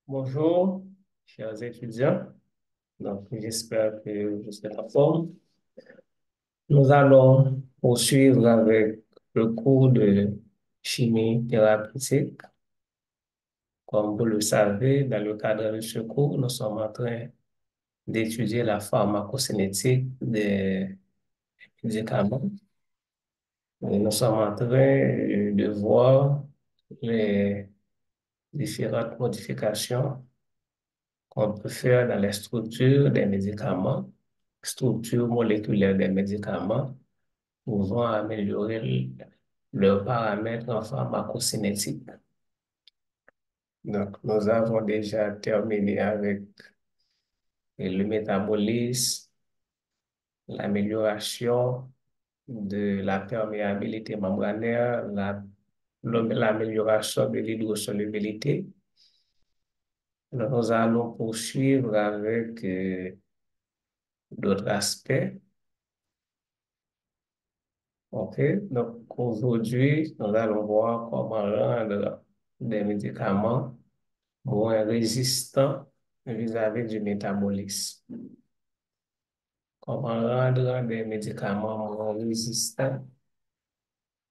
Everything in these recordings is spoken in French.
Bonjour, chers étudiants. Donc, j'espère que vous êtes en forme. Nous allons poursuivre avec le cours de chimie thérapeutique. Comme vous le savez, dans le cadre de ce cours, nous sommes en train d'étudier la pharmacocinétique des médicaments. Et nous sommes en train de voir les différentes modifications qu'on peut faire dans les structures des médicaments, structures moléculaires des médicaments, pouvant améliorer leurs paramètres en pharmacocinétique. Donc, nous avons déjà terminé avec le métabolisme, l'amélioration de la perméabilité membranaire, l'amélioration de l'hydrosolubilité. Nous allons poursuivre avec d'autres aspects. OK, donc aujourd'hui, nous allons voir comment rendre des médicaments moins résistants vis-à-vis du métabolisme. Comment rendre des médicaments moins résistants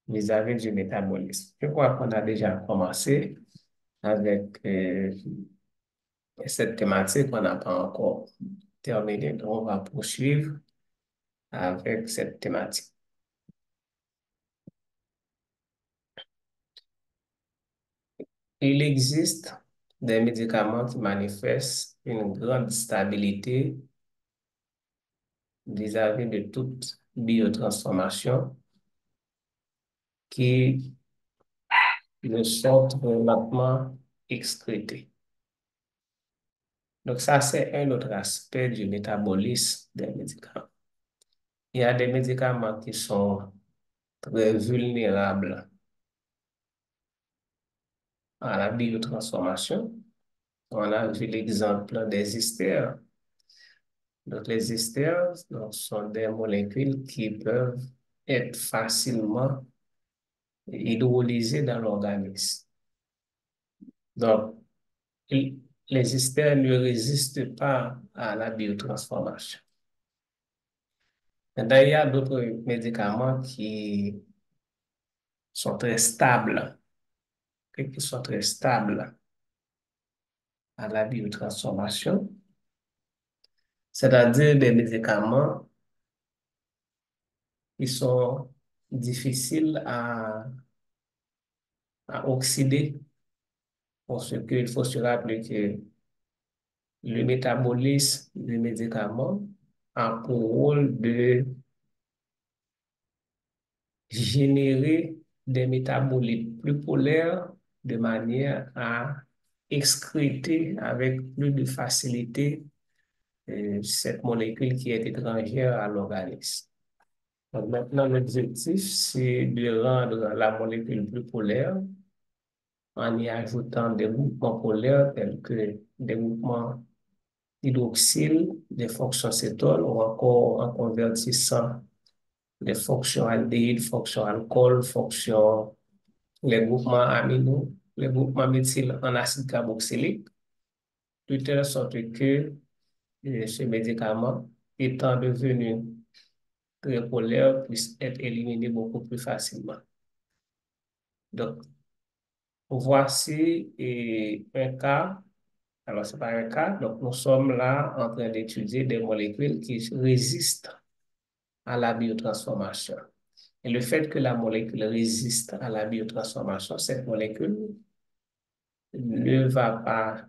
vis-à-vis du métabolisme. Je crois qu'on a déjà commencé avec cette thématique, on n'a pas encore terminé, donc on va poursuivre avec cette thématique. Il existe des médicaments qui manifestent une grande stabilité vis-à-vis de toute biotransformation qui ne sont lentement excrétées. Donc ça, c'est un autre aspect du métabolisme des médicaments. Il y a des médicaments qui sont très vulnérables à la biotransformation. On a vu l'exemple des esters. Donc les esters donc, sont des molécules qui peuvent être facilement hydrolysées dans l'organisme. Donc, les esters ne résistent pas à la biotransformation. Maintenant, il y a d'autres médicaments qui sont très stables, qui sont très stables à la biotransformation, c'est-à-dire des médicaments qui sont difficiles à oxyder, parce qu'il faut se rappeler que le métabolisme du médicament a pour rôle de générer des métabolites plus polaires de manière à excréter avec plus de facilité cette molécule qui est étrangère à l'organisme. Donc maintenant, l'objectif, c'est de rendre la molécule plus polaire en y ajoutant des groupements polaires tels que des groupements hydroxyle, des fonctions cétone ou encore en convertissant les fonctions aldéhyde, fonctions alcool, fonctions les groupements amino, les groupements méthyl en acide carboxylique, de telle sorte que ce médicament, étant devenu très polaire, puisse être éliminé beaucoup plus facilement. Donc, voici un cas. Alors, ce n'est pas un cas. Donc, nous sommes là en train d'étudier des molécules qui résistent à la biotransformation. Et le fait que la molécule résiste à la biotransformation, cette molécule ne va pas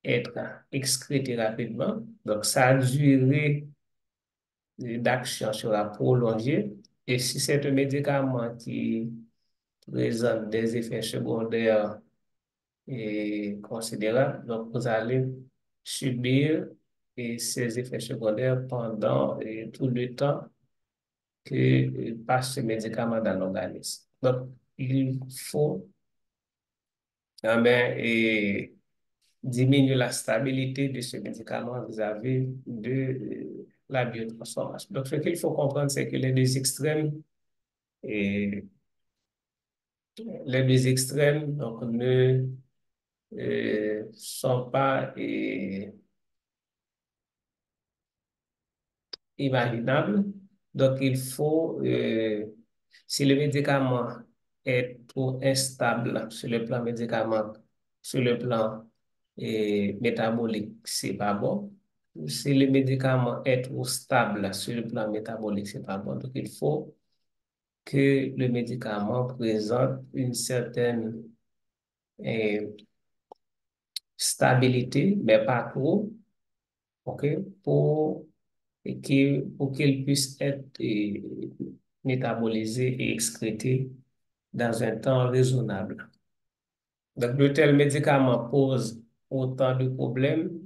être excrétée rapidement. Donc, sa durée d'action sera prolongée. Et si c'est un médicament qui présente des effets secondaires considérables, donc vous allez subir ces effets secondaires pendant tout le temps que passe ce médicament dans l'organisme. Donc, il faut diminuer la stabilité de ce médicament vis-à-vis de la biotransformation. Donc, ce qu'il faut comprendre, c'est que et les deux extrêmes donc, sont pas imaginables. Donc, si le médicament est trop instable sur le plan médicament, sur le plan métabolique, c'est pas bon. Si le médicament est trop stable sur le plan métabolique, c'est pas bon. Donc, il faut que le médicament présente une certaine euh, stabilité, mais pas trop, OK, pour qu'il puisse être métabolisé et excrété dans un temps raisonnable. Donc, de tels médicaments posent autant de problèmes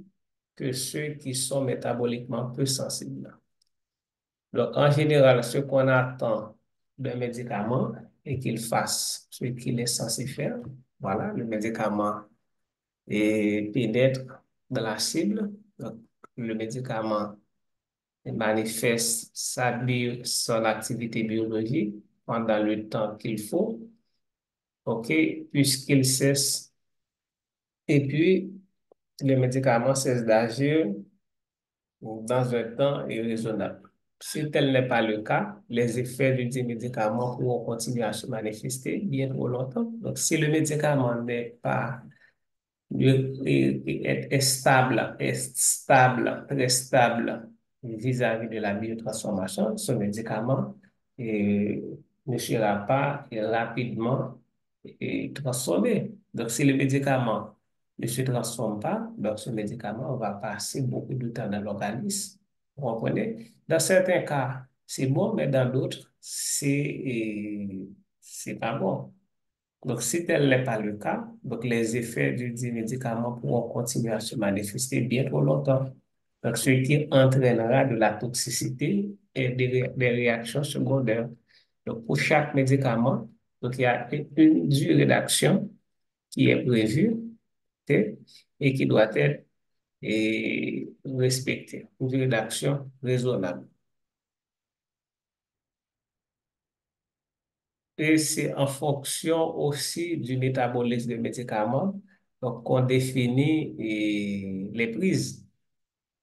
que ceux qui sont métaboliquement peu sensibles. Donc, en général, ce qu'on attend d'un médicament est qu'il fasse ce qu'il est censé faire. Voilà, le médicament pénètre dans la cible. Donc, le médicament manifeste son activité biologique pendant le temps qu'il faut, OK, puisqu'il cesse, et puis le médicament cesse d'agir dans un temps raisonnable. Si tel n'est pas le cas, les effets du dit médicament pourront continuer à se manifester bien trop longtemps. Donc, si le médicament n'est pas est stable, très stable vis-à-vis de la biotransformation, ce médicament eh, ne sera pas rapidement transformé. Donc, si le médicament ne se transforme pas, donc ce médicament va passer beaucoup de temps dans l'organisme. Vous comprenez? Dans certains cas, c'est bon, mais dans d'autres, c'est pas bon. Donc, si tel n'est pas le cas, donc les effets du dit médicament pourront continuer à se manifester bien trop longtemps. Donc, ce qui entraînera de la toxicité et des réactions secondaires. Donc, pour chaque médicament, donc, il y a une durée d'action qui est prévue, ok, et qui doit être respectée. Une durée d'action raisonnable. Et c'est en fonction aussi du métabolisme des médicaments donc qu'on définit les prises.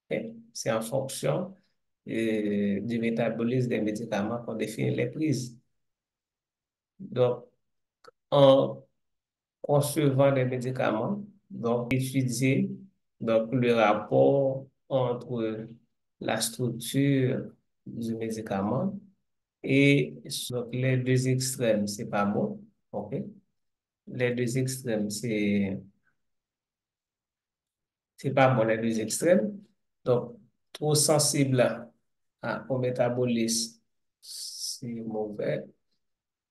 Ok? C'est en fonction du métabolisme des médicaments qu'on définit les prises. Donc, en concevant des médicaments, donc étudier donc, le rapport entre la structure du médicament et donc, les deux extrêmes, c'est pas bon. OK? Les deux extrêmes, c'est pas bon, les deux extrêmes. Donc, trop sensible au métabolisme, c'est mauvais.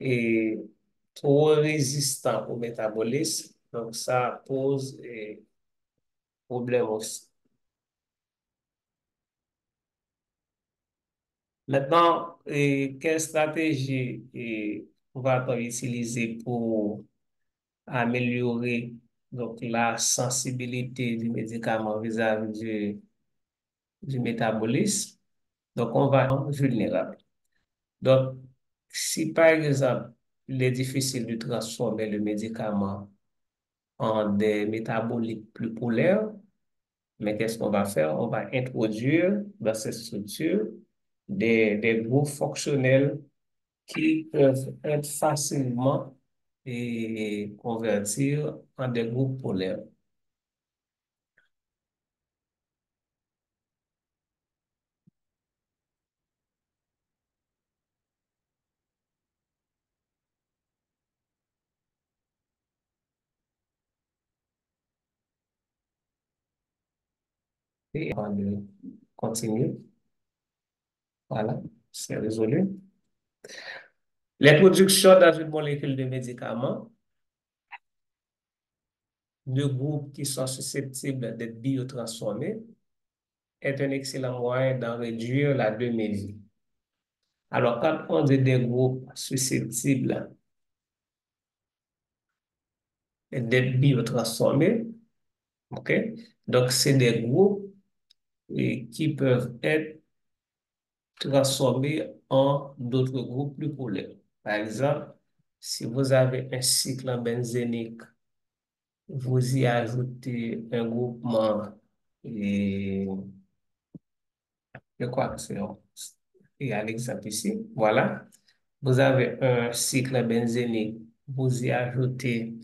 Et trop résistant au métabolisme, donc ça pose problème aussi. Maintenant, quelle stratégie va-t-on utiliser pour améliorer donc, la sensibilité du médicament vis-à-vis du métabolisme? Donc, on va être vulnérable. Donc, si par exemple, il est difficile de transformer le médicament en des métabolites plus polaires, mais qu'est-ce qu'on va faire? On va introduire dans cette structure des groupes fonctionnels qui peuvent être facilement convertir en des groupes polaires. Et avant de continuer, voilà, c'est résolu. L'introduction dans une molécule de médicament de groupes qui sont susceptibles d'être biotransformés est un excellent moyen d'en réduire la demi-vie. Alors, quand on dit des groupes susceptibles d'être biotransformés, OK? Donc, c'est des groupes qui peuvent être transformés en d'autres groupes plus polaires. Par exemple, si vous avez un cycle benzénique vous y ajoutez un groupement, et je crois que il y a l'exemple ici. Voilà. Vous avez un cycle benzénique, vous y ajoutez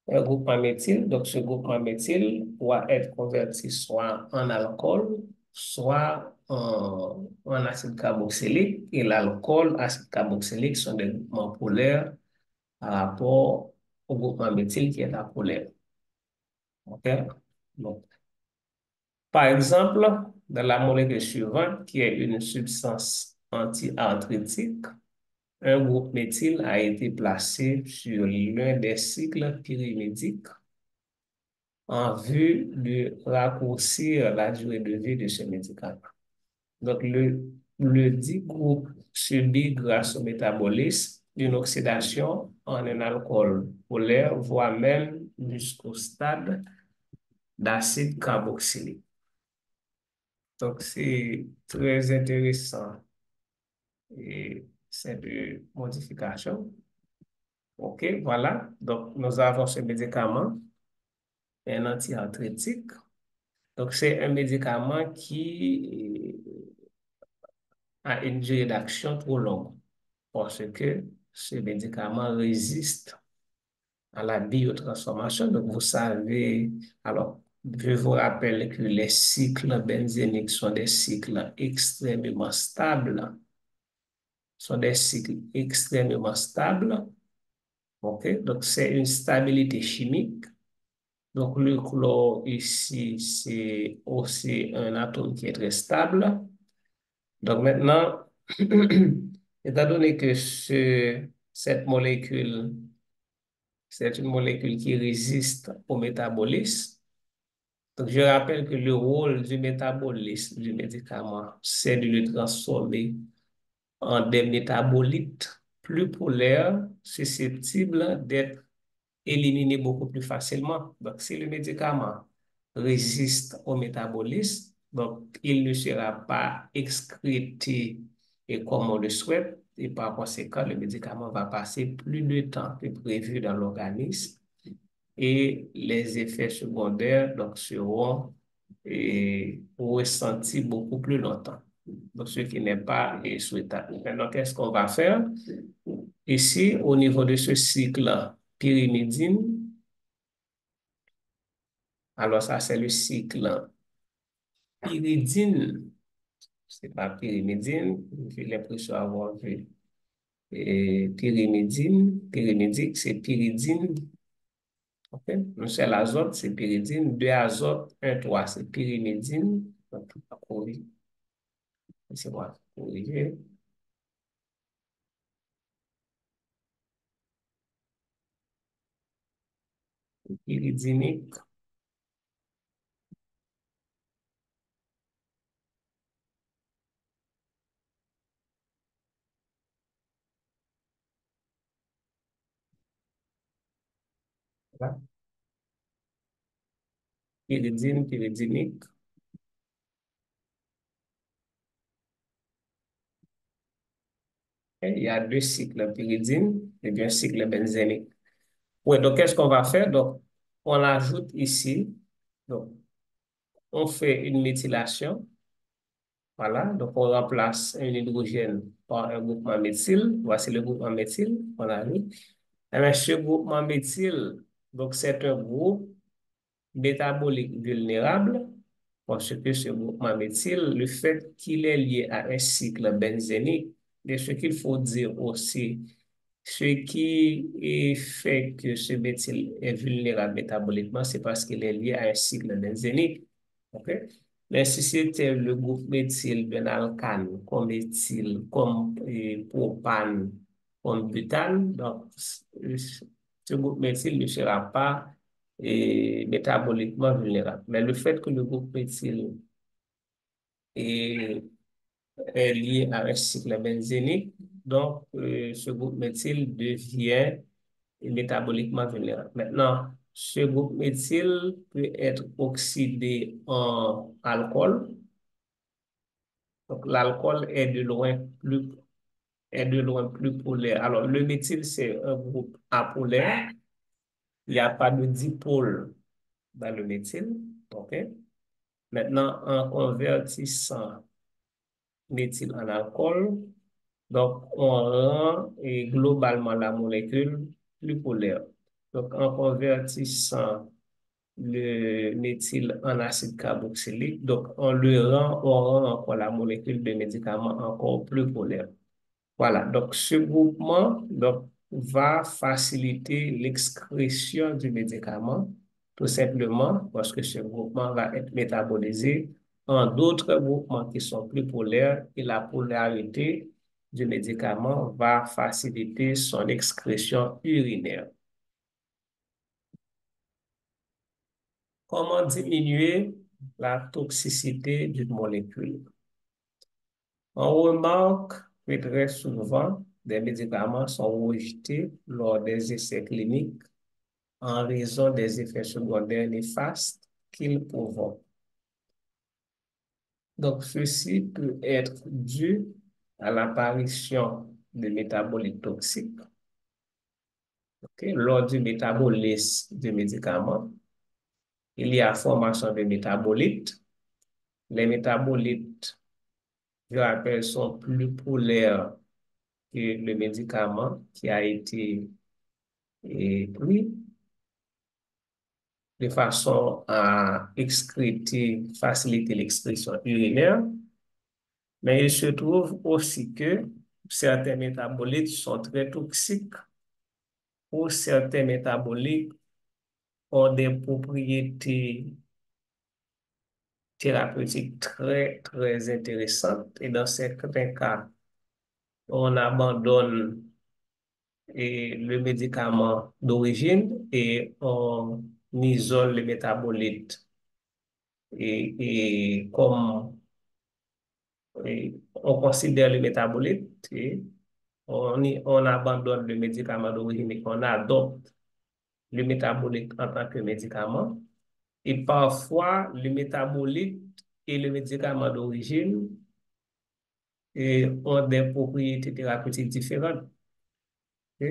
un groupement méthyle. Donc, ce groupement méthyle doit être converti soit en alcool, soit en acide carboxylique. Et l'alcool, acide carboxylique sont des groupements polaires par rapport au groupement méthyle qui est apolaire. OK? Donc, par exemple, dans la molécule suivante, qui est une substance anti-arthritique, un groupe méthyle a été placé sur l'un des cycles pyrimédiques en vue de raccourcir la durée de vie de ce médicament. Donc, le dit groupe subit grâce au métabolisme une oxydation en un alcool polaire, voire même jusqu'au stade d'acide carboxylique. Donc, c'est très intéressant et cette modification. OK, voilà. Donc, nous avons ce médicament, un antiarthrétique. Donc, c'est un médicament qui a une durée d'action trop longue parce que ce médicament résiste à la biotransformation. Donc, vous savez, alors, je vous rappelle que les cycles benzéniques sont des cycles extrêmement stables, sont des cycles extrêmement stables. OK? Donc, c'est une stabilité chimique. Donc, le chlore ici, c'est aussi un atome qui est très stable. Donc, maintenant, étant donné que cette molécule, c'est une molécule qui résiste au métabolisme, donc je rappelle que le rôle du métabolisme du médicament, c'est de le transformer en des métabolites plus polaires, susceptibles d'être éliminer beaucoup plus facilement. Donc, si le médicament résiste au métabolisme, donc il ne sera pas excrété et comme on le souhaite, et par conséquent, le médicament va passer plus de temps que prévu dans l'organisme et les effets secondaires donc, seront ressentis beaucoup plus longtemps. Donc, ce qui n'est pas souhaitable. Maintenant, qu'est-ce qu'on va faire? Ici, au niveau de ce cycle pyrimidine, alors ça, c'est le cycle pyridine. C'est pas pyrimidine. J'ai l'impression d'avoir vu. Et pyrimédique, c'est pyridine. OK? Un seul azote, c'est pyridine. Deux azotes, un, trois, c'est pyrimidine. Donc, c'est moi corriger. Pyridinique. Voilà. Pyridinique. Et il y a deux cycles pyridine et bien un cycle benzénique. Oui, donc qu'est-ce qu'on va faire? Donc, on ajoute ici, donc, on fait une méthylation. Voilà, donc on remplace un hydrogène par un groupement méthyle. Voici le groupement méthyle qu'on a mis. Eh bien, ce groupement méthyle, donc c'est un groupe métabolique vulnérable parce que ce groupement méthyle, le fait qu'il est lié à un cycle benzénique, et ce qu'il faut dire aussi, ce qui fait que ce méthyle est vulnérable métaboliquement, c'est parce qu'il est lié à un cycle benzénique. OK? Mais si c'était le groupe méthyle d'un alcane, comme éthyle, comme propane, comme butane, donc ce groupe méthyle ne sera pas métaboliquement vulnérable. Mais le fait que le groupe méthyle est lié à un cycle benzénique, donc ce groupe méthyle devient métaboliquement vulnérable. Maintenant, ce groupe méthyle peut être oxydé en alcool. Donc, l'alcool est de loin plus polaire. Alors, le méthyle, c'est un groupe apolaire. il n'y a pas de dipôle dans le méthyle. OK? Maintenant, en convertissant méthyle en alcool, donc on rend globalement la molécule plus polaire. Donc, en convertissant le méthyle en acide carboxylique, donc on rend encore la molécule de médicament encore plus polaire. Voilà, donc ce groupement donc, va faciliter l'excrétion du médicament, tout simplement parce que ce groupement va être métabolisé en d'autres groupements qui sont plus polaires et la polarité du médicament va faciliter son excrétion urinaire. Comment diminuer la toxicité d'une molécule? On remarque que très souvent, des médicaments sont rejetés lors des essais cliniques en raison des effets secondaires néfastes qu'ils provoquent. Donc, ceci peut être dû à l'apparition de métabolites toxiques, okay? Lors du métabolisme du médicament, il y a formation de métabolites. Les métabolites, je rappelle, sont plus polaires que le médicament qui a été pris de façon à faciliter l'expression urinaire, mais il se trouve aussi que certains métabolites sont très toxiques ou certains métabolites ont des propriétés thérapeutiques très, très intéressantes et dans certains cas, on abandonne le médicament d'origine et on isole le métabolite comme on considère le métabolite et on abandonne le médicament d'origine et on adopte le métabolite en tant que médicament. Et parfois, le métabolite et le médicament d'origine ont des propriétés thérapeutiques différentes. Ok?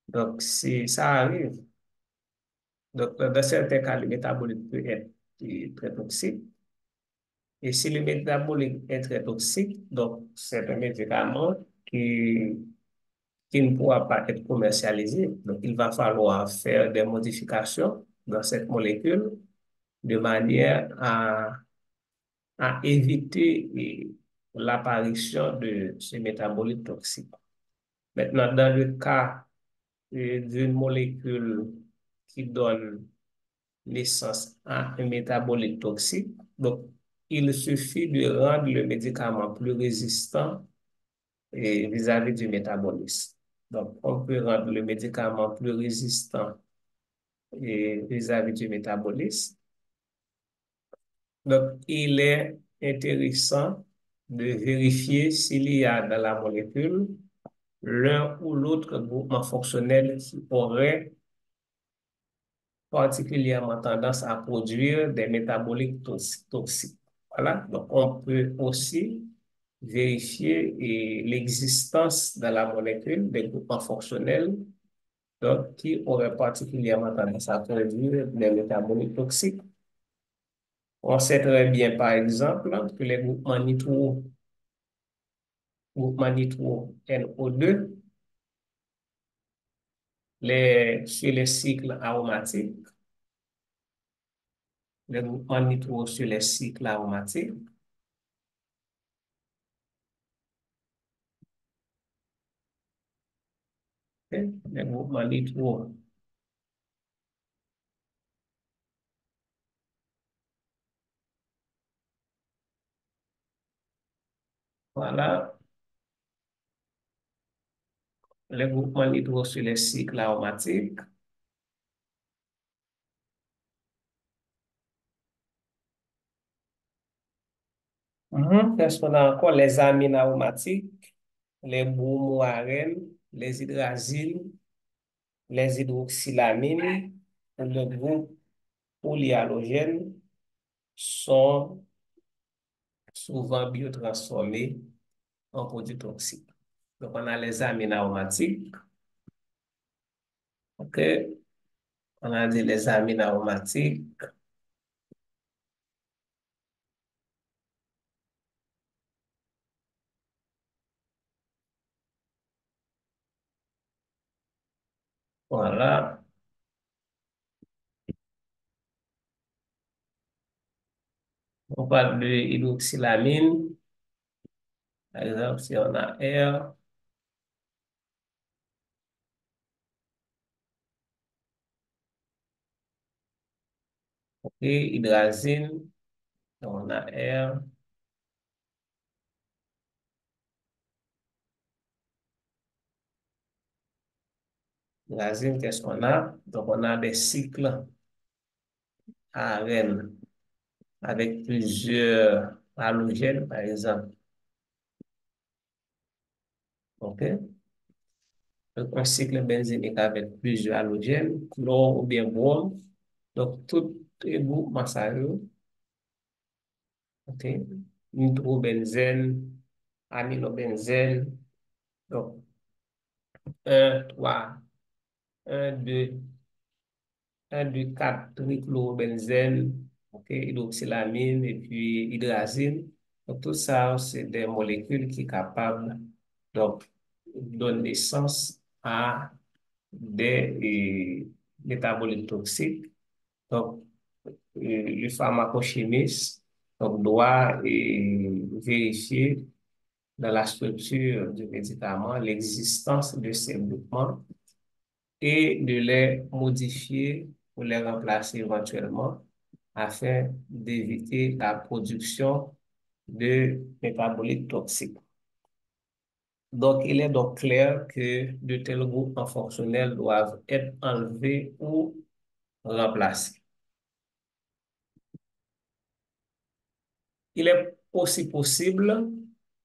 Donc, ça arrive. Donc, dans certains cas, le métabolite peut être très toxique. Et si le métabolite est très toxique, donc c'est un médicament qui, qui ne pourra pas être commercialisé. Donc, il va falloir faire des modifications dans cette molécule de manière à éviter l'apparition de ce métabolite toxique. Maintenant, dans le cas d'une molécule qui donne naissance à un métabolite toxique, donc il suffit de rendre le médicament plus résistant vis-à-vis du métabolisme. Donc, on peut rendre le médicament plus résistant vis-à-vis du métabolisme. Donc, il est intéressant de vérifier s'il y a dans la molécule l'un ou l'autre groupement fonctionnel qui aurait particulièrement tendance à produire des métabolites toxiques. Voilà, donc on peut aussi vérifier l'existence dans la molécule des groupements fonctionnels donc, qui auraient particulièrement tendance à produire des métabolites toxiques. On sait très bien, par exemple, que les groupements nitro NO2, sur les cycles aromatiques, les groupements nitro sur les cycles aromatiques, okay? Les groupements nitro, voilà, les groupements nitro sur les cycles aromatiques. Qu'est-ce qu'on a encore? Les amines aromatiques, les bromoarènes, les hydraziles, les hydroxylamines, le groupe polyhalogène sont souvent biotransformés en produits toxiques. Donc, on a les amines aromatiques. OK? On a dit les amines aromatiques. Voilà. On parle de hydroxylamine. Par exemple, si on a R, ok, hydrazine, donc on a R. Hydrazine, qu'est-ce qu'on a? Donc, on a des cycles ARN avec plusieurs halogènes, par exemple. OK? Donc, un cycle benzénique avec plusieurs halogènes, chlore ou bien brome. Donc, tout est groupement ça, OK? Nitrobenzène, aminobenzène. Donc, un 3 un 2 un 2 4 trichlorobenzène, OK, hydroxylamine et puis hydrazine. Donc, tout ça, c'est des molécules qui sont capables donc, de donner naissance à des métabolites toxiques. Donc, le pharmacochimiste donc, doit vérifier dans la structure du médicament l'existence de ces groupements et de les modifier ou les remplacer éventuellement afin d'éviter la production de métabolites toxiques. Donc, il est donc clair que de tels groupes non fonctionnels doivent être enlevés ou remplacés. Il est aussi possible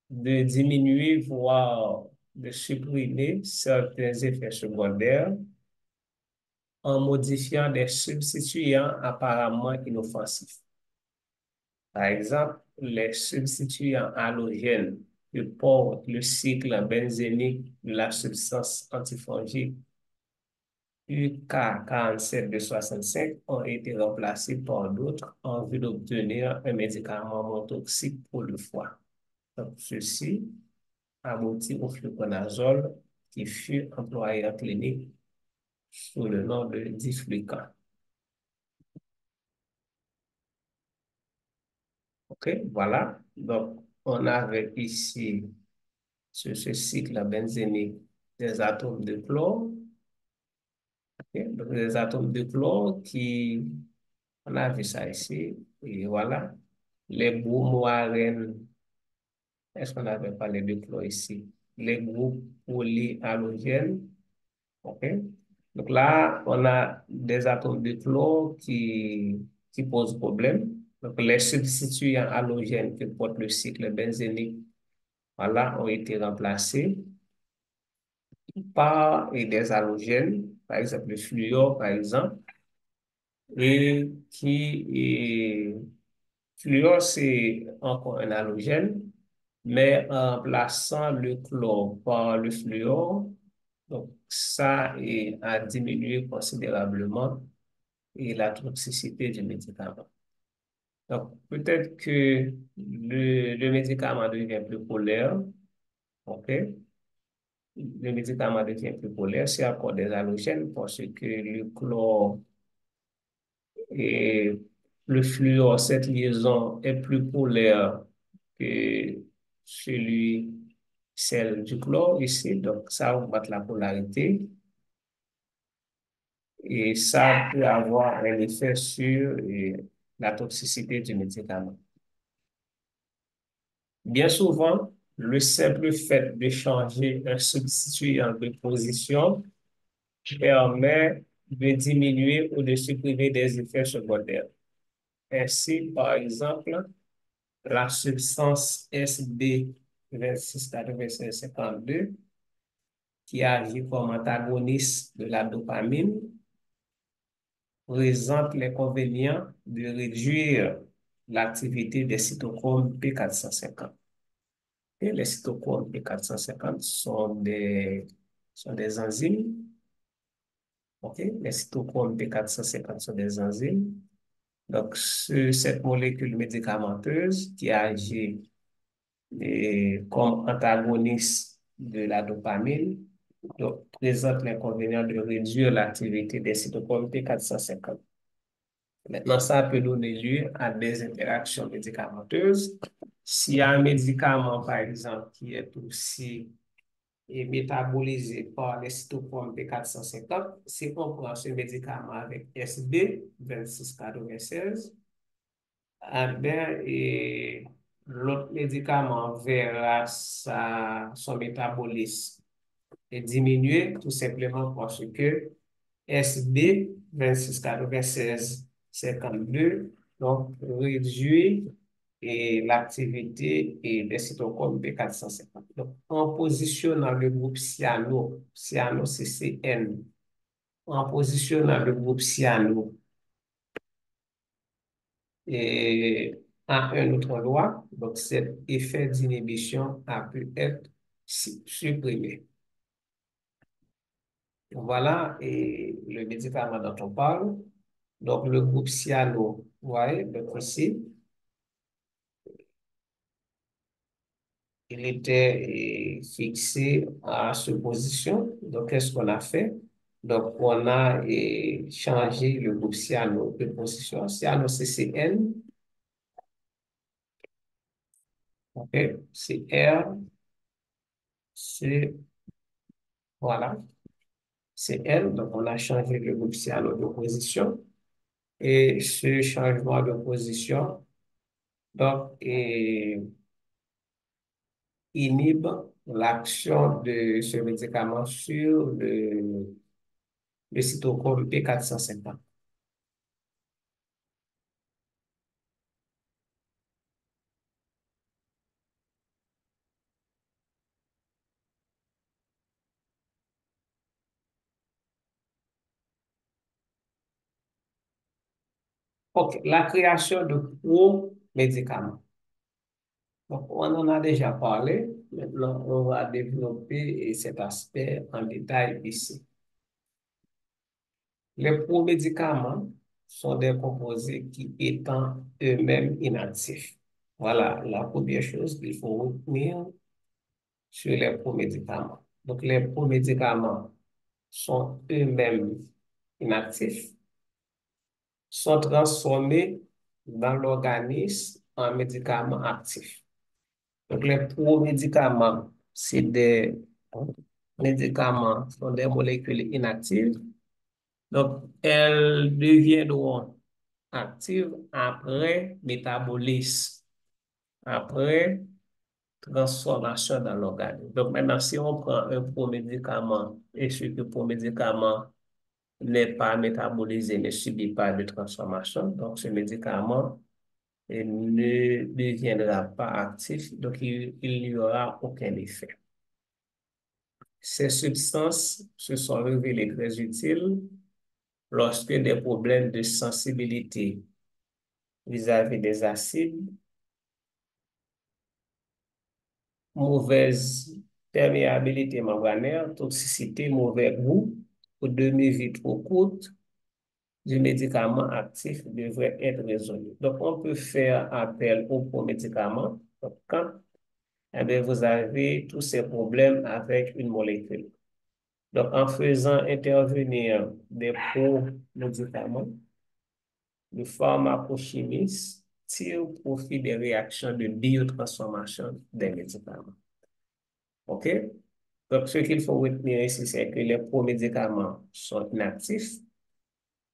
de diminuer, voire de supprimer certains effets secondaires en modifiant des substituants apparemment inoffensifs. Par exemple, les substituants halogènes que porte le cycle benzénique de la substance antifongique UK 47 de 65 ont été remplacés par d'autres en vue d'obtenir un médicament moins toxique pour le foie. Donc, ceci aboutit au fluconazole qui fut employé en clinique sous le nom de Diflucan. OK, voilà. Donc, on avait ici, sur ce cycle benzénique, des atomes de chlore. OK, donc, des atomes de chlore qui, on a vu ça ici, et voilà. Les bromoarènes, est-ce qu'on avait parlé de chlore ici? Les groupes polyhalogènes. OK? Donc là, on a des atomes de chlore qui posent problème. Donc, les substituants halogènes que porte le cycle benzénique, voilà, ont été remplacés par des halogènes, par exemple le fluor, par exemple, et fluor, c'est encore un halogène, mais en remplaçant le chlore par le fluor, donc ça a diminué considérablement et la toxicité du médicament. Donc, peut-être que le médicament devient plus polaire, OK? Le médicament devient plus polaire, c'est encore des halogènes parce que le chlore et le fluor, cette liaison est plus polaire que celle du chlore ici, donc ça augmente la polarité et ça peut avoir un effet sur la toxicité du médicament. Bien souvent, le simple fait de changer un substituant de position permet de diminuer ou de supprimer des effets secondaires. Ainsi, par exemple, la substance SB 268552, qui agit comme antagoniste de la dopamine, présente l'inconvénient de réduire l'activité des cytochromes P450. Et les cytochromes P450 sont des enzymes, OK? Les cytochromes P450 sont des enzymes. Donc, cette molécule médicamenteuse qui agit comme antagoniste de la dopamine, donc, présente l'inconvénient de réduire l'activité des cytochromes P450. Maintenant, ça peut donner lieu à des interactions médicamenteuses. S'il y a un médicament, par exemple, qui est aussi métabolisé par les cytochromes P450, si on prend ce médicament avec SB, 2696, eh bien, et l'autre médicament verra son métabolisme diminuer tout simplement parce que SB 2696 52 donc réduit l'activité des cytochromes B450. Donc, en positionnant le groupe cyano-CCN, en positionnant le groupe cyano et à un autre endroit, donc cet effet d'inhibition a pu être supprimé. Voilà et le médicament dont on parle. Donc, le groupe cyano, vous voyez, donc ici, il était fixé à cette position. Donc, qu'est-ce qu'on a fait? Donc, on a changé le groupe cyano de position. Cyano CCN, OK, c'est R, c'est, voilà, c'est L. Donc, on a changé le groupe cyano de position. Et ce changement de position, donc, inhibe l'action de ce médicament sur le cytochrome P450. OK, la création de pro-médicaments. Donc, on en a déjà parlé. Maintenant, on va développer cet aspect en détail ici. Les pro-médicaments sont des composés qui étant eux-mêmes inactifs. Voilà la première chose qu'il faut retenir sur les pro-médicaments. Donc, les pro-médicaments sont eux-mêmes inactifs, sont transformés dans l'organisme en médicaments actifs. Donc, les pro-médicaments, c'est des médicaments, sont des molécules inactives. Donc, elles deviendront actives après métabolisme, après transformation dans l'organisme. Donc, maintenant, si on prend un pro-médicament et ce pro-médicament n'est pas métabolisé, ne subit pas de transformation, donc ce médicament ne deviendra pas actif, donc il n'y aura aucun effet. Ces substances se sont révélées très utiles lorsque des problèmes de sensibilité vis-à-vis des acides, mauvaise perméabilité membranaire, toxicité, mauvais goût ou demi-vie trop courte du médicament actif devrait être résolu. Donc, on peut faire appel au médicament quand eh bien, vous avez tous ces problèmes avec une molécule. Donc, en faisant intervenir des pro-médicaments, le pharmacochimiste tire profit des réactions de biotransformation des médicaments. OK? Donc, ce qu'il faut retenir ici, c'est que les pro-médicaments sont inactifs.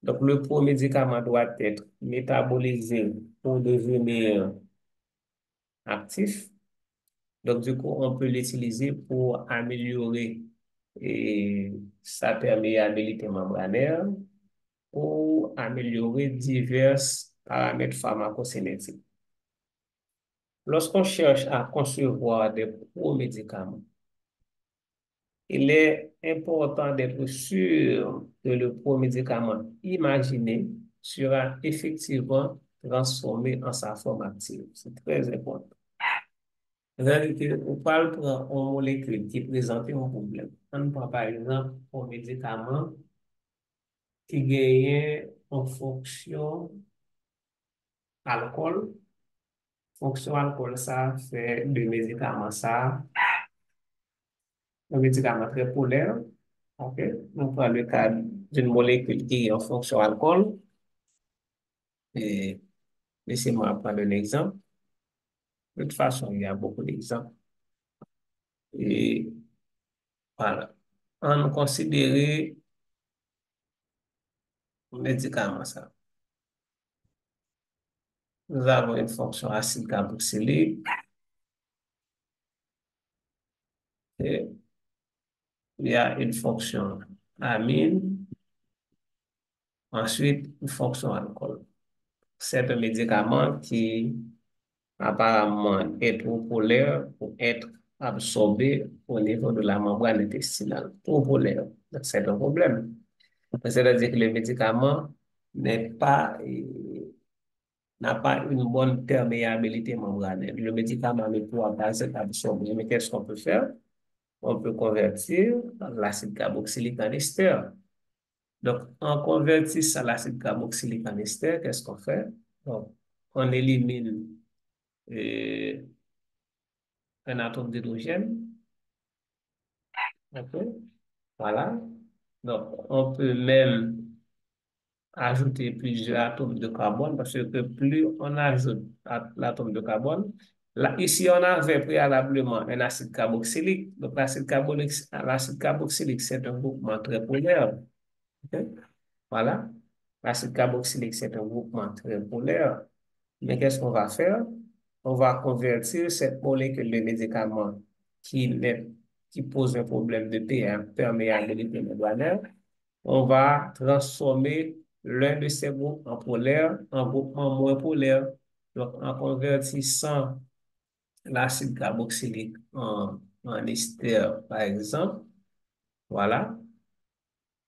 Donc, le pro-médicament doit être métabolisé pour devenir actif. Donc, du coup, on peut l'utiliser pour améliorer sa perméabilité membranaire ou améliorer divers paramètres pharmacocinétiques. Lorsqu'on cherche à concevoir des pro-médicaments, il est important d'être sûr que le pro-médicament imaginé sera effectivement transformé en sa forme active. C'est très important. On parle d'une molécule qui présente un problème. On prend par exemple un médicament qui gagne en fonction alcool. Fonction alcool, ça fait de médicaments, ça, un médicament très polaire. OK? On prend le cas d'une molécule qui est en fonction alcool. Et laissez-moi prendre un exemple. De toute façon, il y a beaucoup d'exemples. Et voilà. On considère un médicament, ça. Nous avons une fonction acide carboxylique et il y a une fonction amine, ensuite une fonction alcool. C'est un médicament qui apparemment est trop polaire pour être absorbé au niveau de la membrane intestinale. Trop polaire. Donc, c'est un problème. C'est-à-dire que le médicament n'est pas, n'a pas une bonne perméabilité membranaire. Le médicament ne pourra pas être absorbé. Mais qu'est-ce qu'on peut faire? On peut convertir l'acide carboxylique en ester. Donc, en convertissant l'acide carboxylique en ester, qu'est-ce qu'on fait? Donc, on élimine euh, un atome d'hydrogène. OK? Voilà. Donc, on peut même ajouter plusieurs atomes de carbone parce que plus on ajoute l'atome de carbone, là, ici, on avait préalablement un acide carboxylique. Donc, l'acide carboxylique, c'est un groupement très polaire. OK? Voilà. L'acide carboxylique, c'est un groupement très polaire. Mais qu'est-ce qu'on va faire? On va convertir cette molécule de médicament qui, qui pose un problème de perméabilité membranaire. On va transformer l'un de ces groupes en polaire en groupement moins polaire. Donc, en convertissant l'acide carboxylique en ester, par exemple, voilà.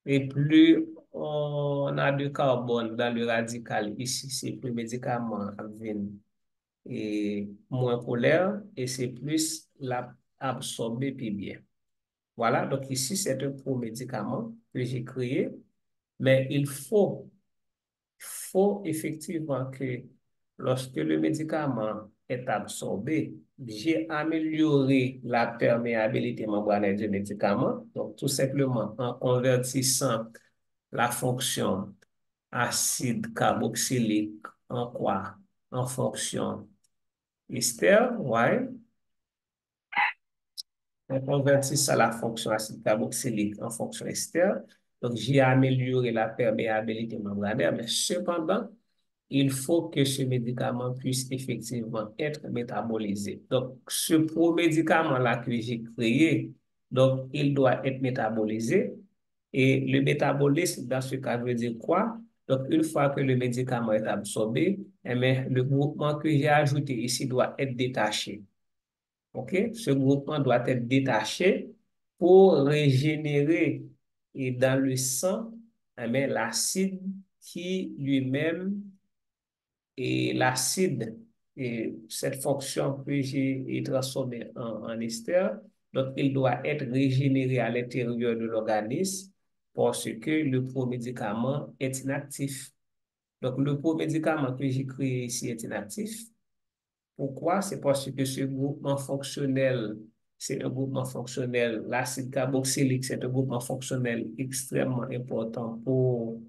Et plus on a de carbone dans le radical ici, c'est plus le médicament devient et moins polaire et c'est plus la absorber puis bien. Voilà, donc ici, c'est un pro médicament que j'ai créé, mais faut effectivement que lorsque le médicament est absorbé, j'ai amélioré la perméabilité membranaire du médicament, donc tout simplement en convertissant la fonction acide carboxylique en quoi? En fonction ester, ouais. On convertit ça la fonction acide carboxylique en fonction ester. Donc, j'ai amélioré la perméabilité membranaire, mais cependant, il faut que ce médicament puisse effectivement être métabolisé. Donc, ce pro-médicament-là que j'ai créé, donc, il doit être métabolisé. Et le métabolisme, dans ce cas, veut dire quoi? Donc, une fois que le médicament est absorbé, eh bien, le groupement que j'ai ajouté ici doit être détaché. OK? Ce groupement doit être détaché pour régénérer et dans le sang eh bien, l'acide qui lui-même et l'acide et cette fonction que j'ai transformée en ester. Donc, il doit être régénéré à l'intérieur de l'organisme parce que le pro-médicament est inactif. Donc, le pro-médicament que j'ai créé ici est inactif. Pourquoi? C'est parce que ce groupement fonctionnel, c'est un groupement fonctionnel. L'acide carboxylique, c'est un groupement fonctionnel extrêmement important pour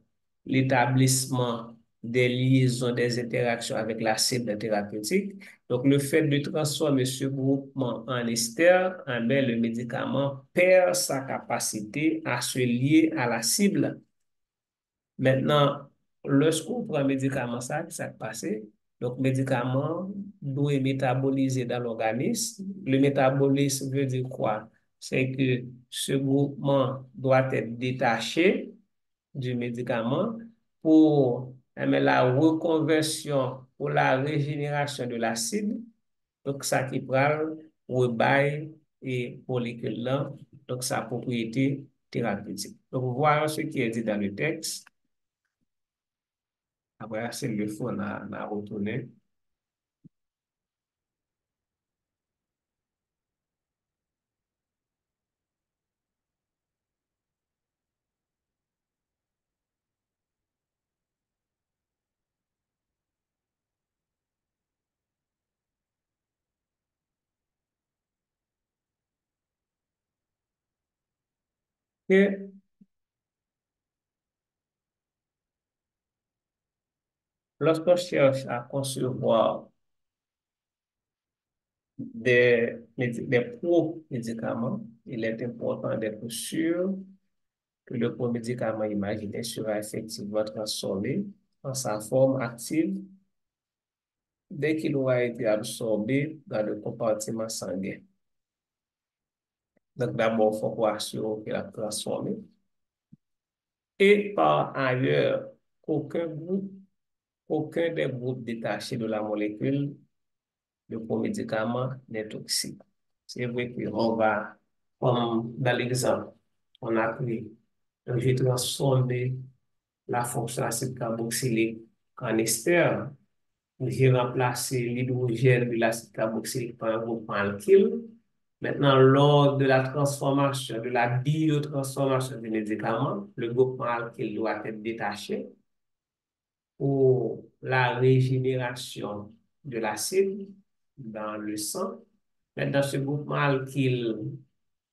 l'établissement des liaisons, des interactions avec la cible thérapeutique. Donc, le fait de transformer ce groupement en ester, eh bien, le médicament perd sa capacité à se lier à la cible. Maintenant, lorsqu'on prend un médicament, ça, qui s'est passé? Donc, médicament doit être métabolisé dans l'organisme. Le métabolisme veut dire quoi? C'est que ce groupement doit être détaché du médicament pour la reconversion, pour la régénération de l'acide. Donc, ça qui prend rebaille et molécule là, donc sa propriété thérapeutique. Donc, voilà ce qui est dit dans le texte. Après, s'il le faut, on a retourné. que lorsqu'on cherche à concevoir des pro-médicaments, il est important d'être sûr que le pro-médicament imaginé sera effectivement transformé en sa forme active dès qu'il aura été absorbé dans le compartiment sanguin. Donc, d'abord, il faut pouvoir assurer qu'il a transformé. Et par ailleurs, qu'aucun groupe, aucun des groupes détachés de la molécule de pro-médicament n'est toxique. C'est vrai qu'on va, comme dans l'exemple, on a pris, donc j'ai transformé la fonction acide carboxylique en ester. J'ai remplacé l'hydrogène de l'acide carboxylique par un groupe alkyle. Maintenant, lors de la transformation, de la biotransformation du médicament, le groupe alkyle doit être détaché pour la régénération de l'acide dans le sang. Maintenant, ce groupement alkyle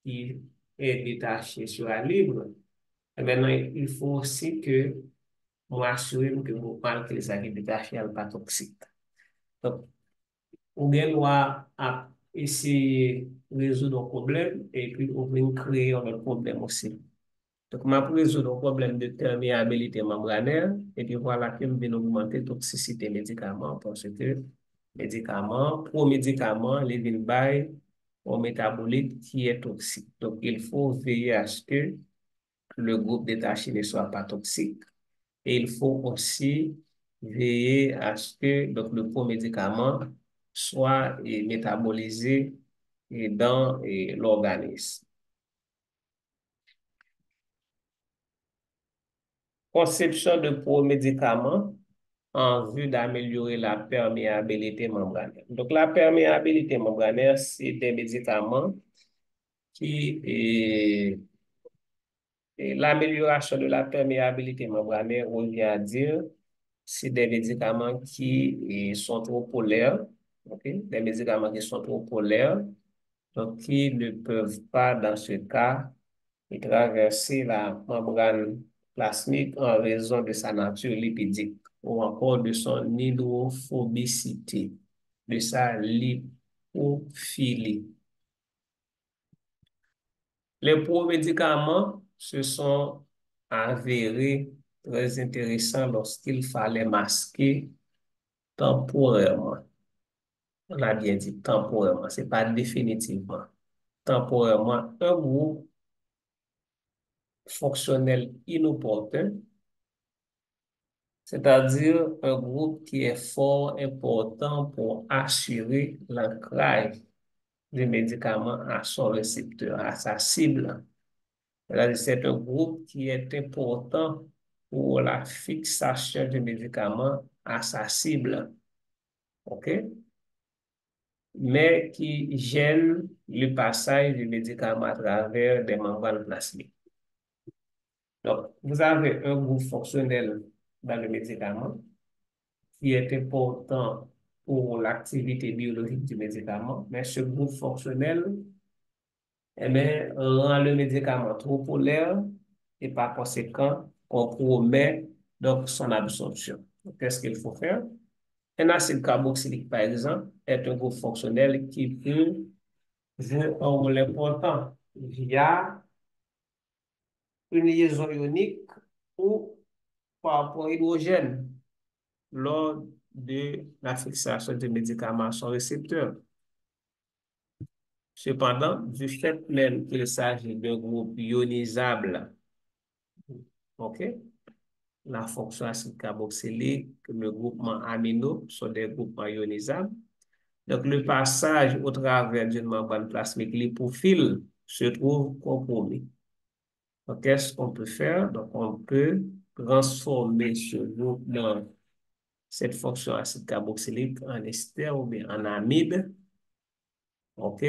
qui est détaché sera libre. Et maintenant, il faut aussi que moi assurer que le groupement alkyle est détaché n'est pas toxique. Donc, ou bien doit essayer de résoudre un problème et puis on peut créer un autre problème aussi. Donc, ma pour résoudre un problème de perméabilité membranaire et puis voilà que je vais augmenter la toxicité médicaments parce que médicaments, pour médicaments, les vins un métabolite qui est toxique. Donc, il faut veiller à ce que le groupe détaché ne soit pas toxique. Et il faut aussi veiller à ce que donc, le médicament soit métabolisé dans l'organisme. Conception de médicaments en vue d'améliorer la perméabilité membranaire. Donc, la perméabilité membranaire, c'est des médicaments qui et l'amélioration de la perméabilité membranaire, on vient à dire, c'est des médicaments qui sont trop polaires, okay? Des médicaments qui sont trop polaires, donc qui ne peuvent pas, dans ce cas, traverser la membrane plasmique en raison de sa nature lipidique ou encore de son hydrophobicité, de sa lipophilie. Les pro-médicaments se sont avérés très intéressants lorsqu'il fallait masquer temporairement. On a bien dit temporairement, ce n'est pas définitivement. Temporairement, un groupe fonctionnel inopportun, c'est-à-dire un groupe qui est fort important pour assurer l'ancrage du médicament à son récepteur, à sa cible. C'est un groupe qui est important pour la fixation du médicament à sa cible, OK? Mais qui gêne le passage du médicament à travers des membranes plasmiques. Donc, vous avez un groupe fonctionnel dans le médicament qui est important pour l'activité biologique du médicament, mais ce groupe fonctionnel eh bien, rend le médicament trop polaire et par conséquent, compromet donc son absorption. Qu'est-ce qu'il faut faire? Un acide carboxylique, par exemple, est un groupe fonctionnel qui peut jouer un rôle important via une liaison ionique ou par rapport à l'hydrogène lors de la fixation du médicament à son récepteur. Cependant, du fait même qu'il s'agit d'un groupe ionisable, OK? La fonction acide carboxylique, le groupement amino sont des groupements ionisables. Donc, le passage au travers d'une membrane plasmique lipophile se trouve compromis. Donc, qu'est-ce qu'on peut faire? Donc, on peut transformer ce groupement, cette fonction acide carboxylique en ester ou bien en amide. OK?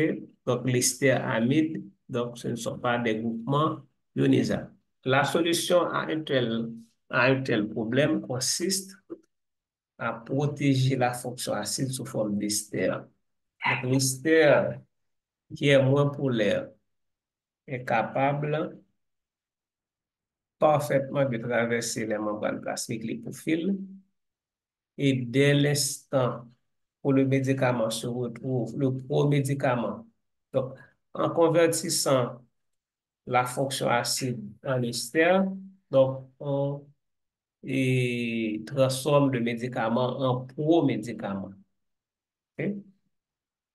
Donc, l'ester amide, donc, ce ne sont pas des groupements ionisables. La solution à un tel problème consiste à protéger la fonction acide sous forme d'ester. Donc, l'ester qui est moins polaire est capable parfaitement de traverser les membranes plasmiques lipophiles. Et dès l'instant où le médicament se retrouve, le pro-médicament, donc en convertissant la fonction acide en ester, donc on transforme le médicament en pro-médicament. Ok?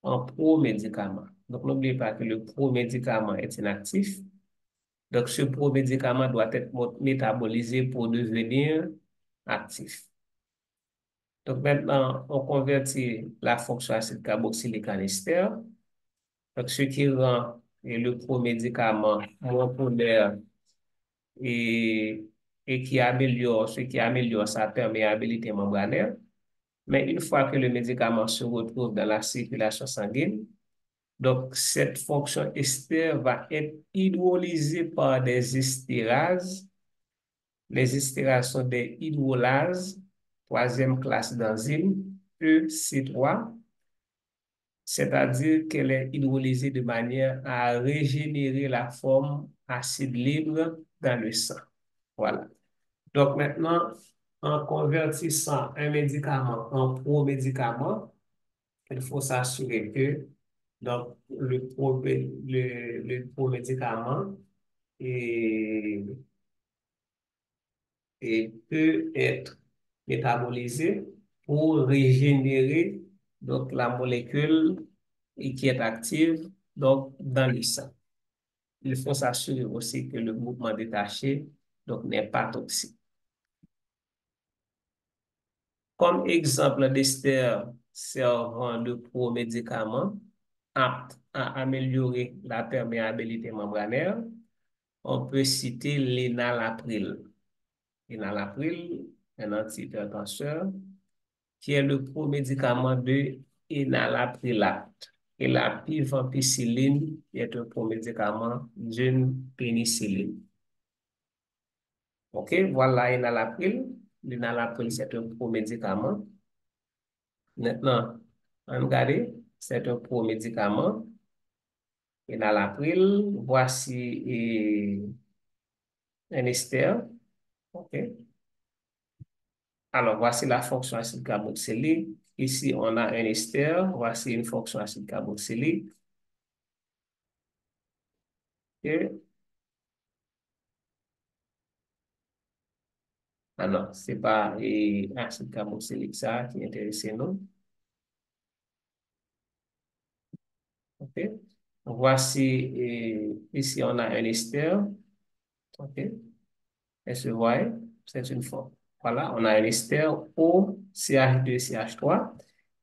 En pro-médicament. Donc, n'oubliez pas que le pro-médicament est inactif. Donc, ce pro-médicament doit être métabolisé pour devenir actif. Donc, maintenant, on convertit la fonction acide carboxylique en ester. Donc, ce qui rend le pro-médicament moins polaire et, ce qui améliore sa perméabilité membranaire. Mais une fois que le médicament se retrouve dans la circulation sanguine, donc cette fonction ester va être hydrolysée par des estérases. Les estérases sont des hydrolases, troisième classe d'enzymes, EC3, c'est-à-dire qu'elle est hydrolysée de manière à régénérer la forme acide libre dans le sang. Voilà. Donc maintenant, en convertissant un médicament en pro-médicament, il faut s'assurer que donc, le pro-médicament est, peut être métabolisé pour régénérer donc, la molécule qui est active donc, dans le sang. Il faut s'assurer aussi que le mouvement détaché donc, n'est pas toxique. Comme exemple d'ester servant de pro-médicament apte à améliorer la perméabilité membranaire, on peut citer l'énalapril. L'énalapril, un antihypertenseur, qui est le pro-médicament de énalaprilate. Et la pivampicilline est un pro-médicament d'une pénicilline. OK, voilà l'énalapril. L'énalapril, c'est un pro-médicament. Maintenant, on regarde, c'est un pro-médicament. Enalapril, voici un ester. OK. Alors, voici la fonction acide carboxylique. Ici, on a un ester. Voici une fonction acide carboxylique. OK. Ah non, ce n'est pas acide carboxylique ça qui intéresse nous. OK. Voici, ici, on a un ester. OK. Est-ce que vous voyez? C'est une forme. Voilà, on a un ester OCH2CH3.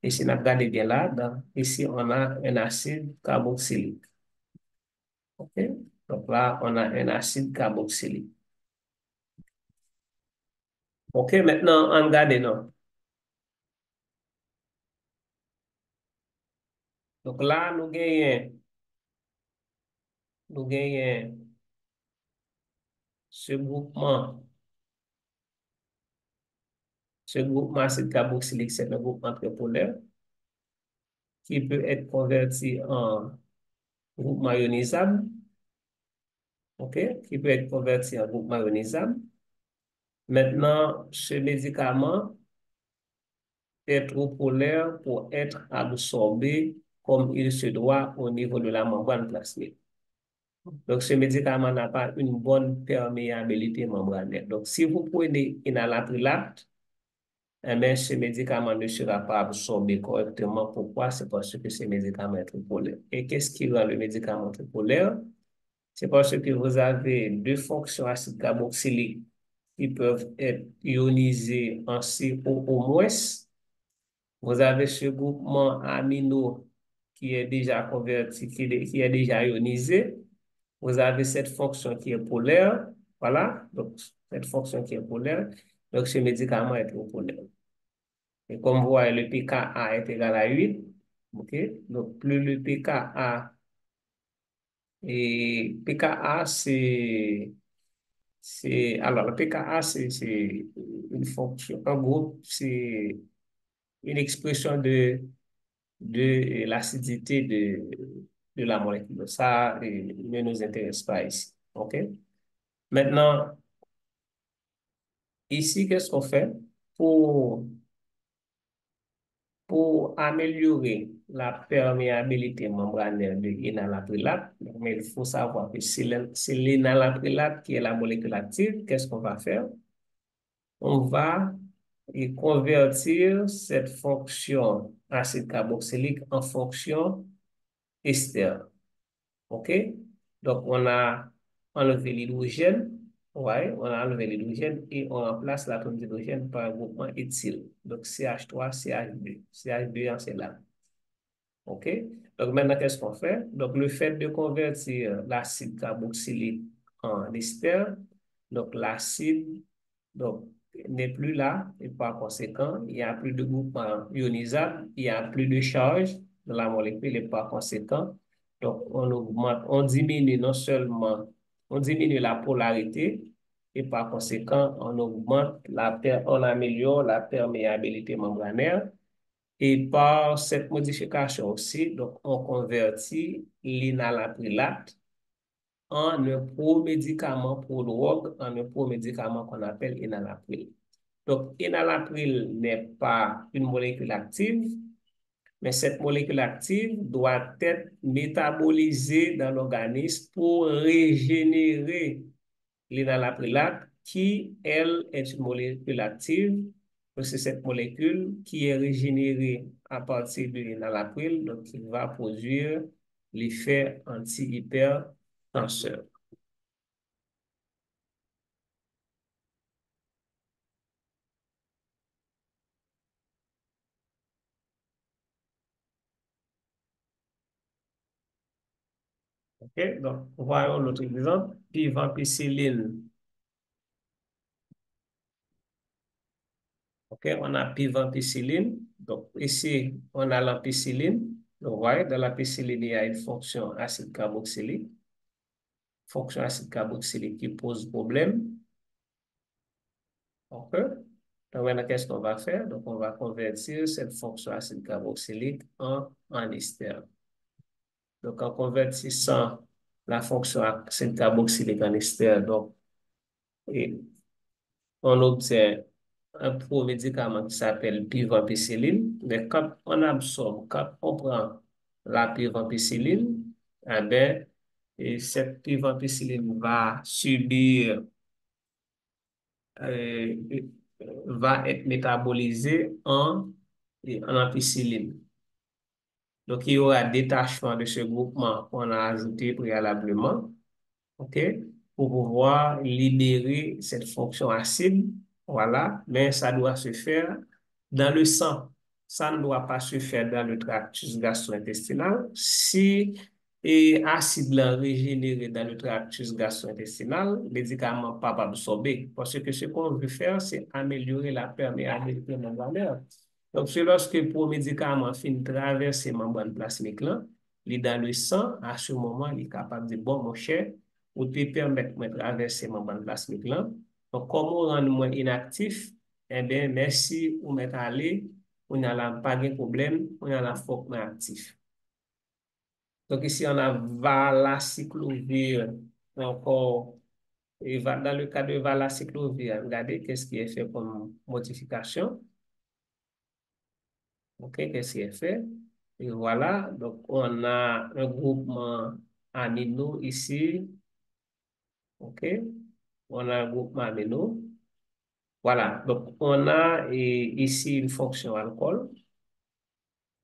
Et si on regarde bien là, ici, on a un acide carboxylique. OK? Donc là, on a un acide carboxylique. OK, maintenant, on regarde non. Donc là, nous gagnons ce groupement. Ce groupement acide carboxylique, c'est un groupement très polaire qui peut être converti en groupement ionisable. OK? Qui peut être converti en groupement ionisable. Maintenant, ce médicament est trop polaire pour être absorbé comme il se doit au niveau de la membrane plasmique. Donc, ce médicament n'a pas une bonne perméabilité membranaire. Donc, si vous prenez inalaprilate, eh bien, ce médicament ne sera pas absorbé correctement. Pourquoi? C'est parce que ce médicament est trop polaire. Et qu'est-ce qui rend le médicament trop polaire? C'est parce que vous avez deux fonctions acide carboxylique qui peuvent être ionisées en CO au moins. Vous avez ce groupement amino qui est déjà converti, qui est déjà ionisé. Vous avez cette fonction qui est polaire. Voilà. Donc, cette fonction qui est polaire. Donc, ce médicament est trop polaire. Et comme vous voyez, le pKa est égal à 8. OK? Donc, plus le pKa et pKa, alors, le pKa, c'est une fonction, un groupe, c'est une expression de l'acidité de la molécule. Ça ne nous intéresse pas ici. OK? Maintenant, Ici, qu'est-ce qu'on fait? Pour, pour améliorer la perméabilité membranaire de l'inalaprilate, mais il faut savoir que c'est l'inalaprilate qui est la molécule active, qu'est-ce qu'on va faire? On va convertir cette fonction acide carboxylique en fonction ester. OK? Donc, on a enlevé l'hydrogène. Ouais, on a enlevé l'hydrogène et on remplace l'atome d'hydrogène par un groupement éthyle. Donc, CH3, CH2. CH2 c'est là. OK? Donc, maintenant, qu'est-ce qu'on fait? Donc, le fait de convertir l'acide carboxylique en ester, donc l'acide donc, n'est plus là et par conséquent, il n'y a plus de groupement ionisable, il n'y a plus de charge dans la molécule et par conséquent, donc on augmente, on diminue non seulement, on diminue la polarité et par conséquent, on augmente on améliore la perméabilité membranaire. Et par cette modification aussi, donc, on convertit l'inalaprilate en un pro-médicament pro-drogue, en un pro-médicament qu'on appelle enalapril. Donc, enalapril n'est pas une molécule active, mais cette molécule active doit être métabolisée dans l'organisme pour régénérer l'inalaprilate qui, elle, est une molécule active. C'est cette molécule qui est régénérée à partir de l'inalapril, donc qui va produire l'effet anti-hypertenseur. OK? Donc, voyons l'autre exemple. Pivampicilline. OK? On a pivampicilline. Donc, ici, on a l'ampicilline. Donc, vous voyez, dans l'ampicilline, il y a une fonction acide carboxylique. Fonction acide carboxylique qui pose problème. OK? Donc, maintenant, qu'est-ce qu'on va faire? Donc, on va convertir cette fonction acide carboxylique en ester. Donc, en convertissant la fonction acide carboxylique en ester, donc, et on obtient un pro-médicament qui s'appelle pivampicilline. Mais quand on absorbe, quand on prend la pivampicilline, eh bien, et cette pivampicilline va subir, euh, va être métabolisée en ampicilline. Donc, il y aura détachement de ce groupement qu'on a ajouté préalablement. OK, pour pouvoir libérer cette fonction acide, voilà, mais ça doit se faire dans le sang. Ça ne doit pas se faire dans le tractus gastro-intestinal. Si acide là régénéré dans le tractus gastro-intestinal, le médicament pas absorbé. Parce que ce qu'on veut faire, c'est améliorer la perméabilité membranaire. Donc, c'est lorsque pour médicament fin traverser membrane plasmique là, il est dans le sang, à ce moment, il est capable de dire, bon, mon cher, ou te permettre de traverser membrane plasmique là. Donc, comme on rend moins inactif, eh bien, merci, ou mettre aller, on n'a pas de problème, on a la forme actif. Donc, ici, on a valacyclovir, encore, et dans le cas de valacyclovir, regardez qu'est-ce qui est fait comme modification. OK, qu'est-ce qui est fait? Et voilà, donc on a un groupement amino ici. OK, on a un groupement amino. Voilà, donc on a ici une fonction alcool.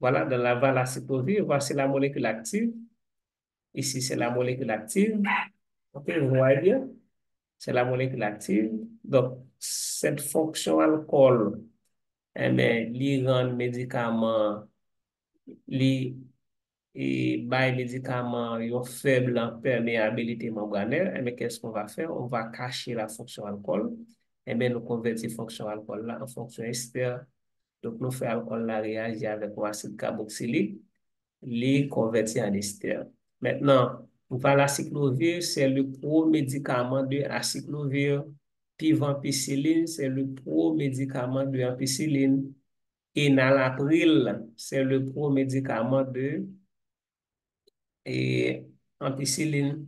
Voilà, dans la valacyclovir, voici la molécule active. Ici, c'est la molécule active. OK, vous voyez bien? C'est la molécule active. Donc, cette fonction alcool, eh bien, li rend médicament, li by médicament, yon faible en perméabilité membranaire, eh bien, qu'est-ce qu'on va faire? On va cacher la fonction alcool. Eh bien, nous convertir fonction alcool là en fonction ester. Donc, nous faisons alcool là réagir avec l'acide carboxylique, les convertir en ester. Maintenant, valacyclovir, c'est le pro-médicament de acyclovir. Pivampicilline, c'est le pro-médicament de ampicilline. Enalapril, c'est le pro-médicament de ampicilline.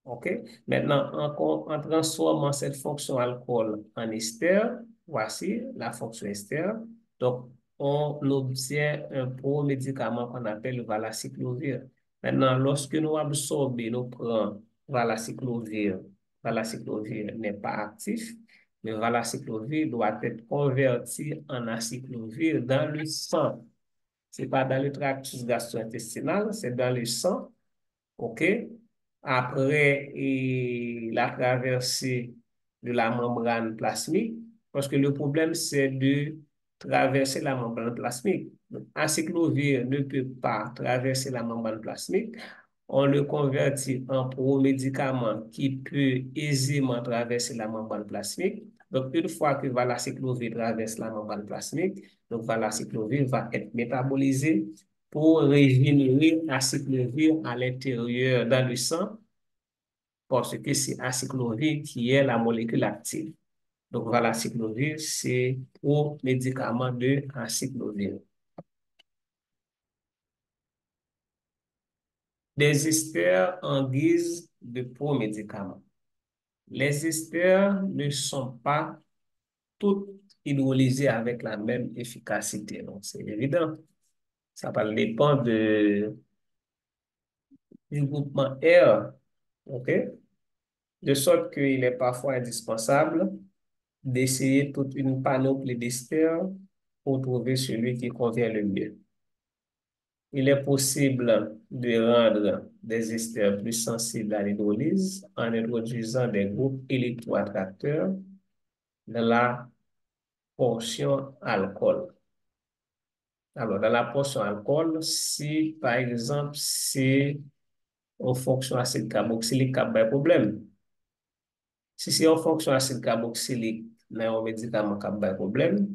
OK? Maintenant, en transformant cette fonction alcool en ester, voici la fonction ester. Donc, on obtient un promédicament qu'on appelle le valacyclovir. Maintenant, lorsque nous absorbons, nous prenons valacyclovir, valacyclovir n'est pas actif, mais valacyclovir doit être converti en acyclovir dans le sang. Ce n'est pas dans le tractus gastro-intestinal, c'est dans le sang. OK? Après, la traversée de la membrane plasmique, parce que le problème, c'est de traverser la membrane plasmique. Donc, acyclovir ne peut pas traverser la membrane plasmique. On le convertit en promédicament qui peut aisément traverser la membrane plasmique. Donc, une fois que valacyclovir traverse la membrane plasmique, donc valacyclovir va être métabolisé pour régénérer acyclovir à l'intérieur dans le sang, parce que c'est acyclovir qui est la molécule active. Donc, valacyclovir, c'est au médicament de acyclovir. Des esters en guise de promédicament. Les esters ne sont pas toutes hydrolysées avec la même efficacité. Donc, c'est évident. Ça va dépendre du groupement R. OK? De sorte qu'il est parfois indispensable d'essayer toute une panoplie d'esters pour trouver celui qui convient le mieux. Il est possible de rendre des esters plus sensibles à l'hydrolyse en introduisant des groupes électroattracteurs dans la portion alcool. Alors, dans la portion alcool, si par exemple, c'est en fonction acide carboxylique qui a un problème, si c'est en fonction acide carboxylique, dans un médicament qui a un problème,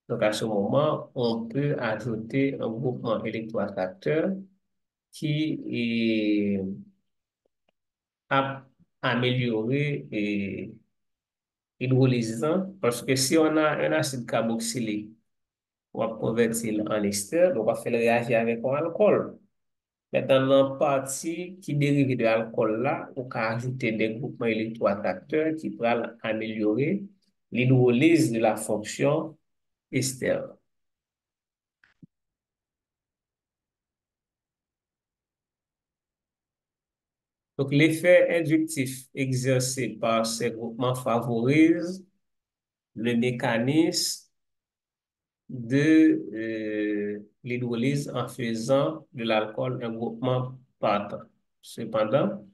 donc à ce moment, on peut ajouter un groupement électroattracteur qui a amélioré et hydrolysant, parce que si on a un acide carboxylique, on va convertir en ester, donc on va faire réagir avec un alcool. Maintenant, dans la partie qui dérive de l'alcool là, on peut ajouter des groupements électroattracteurs qui pourraient améliorer l'hydrolyse de la fonction ester. Donc, l'effet inductif exercé par ces groupements favorise le mécanisme de l'hydrolyse en faisant de l'alcool un groupement partant. Cependant,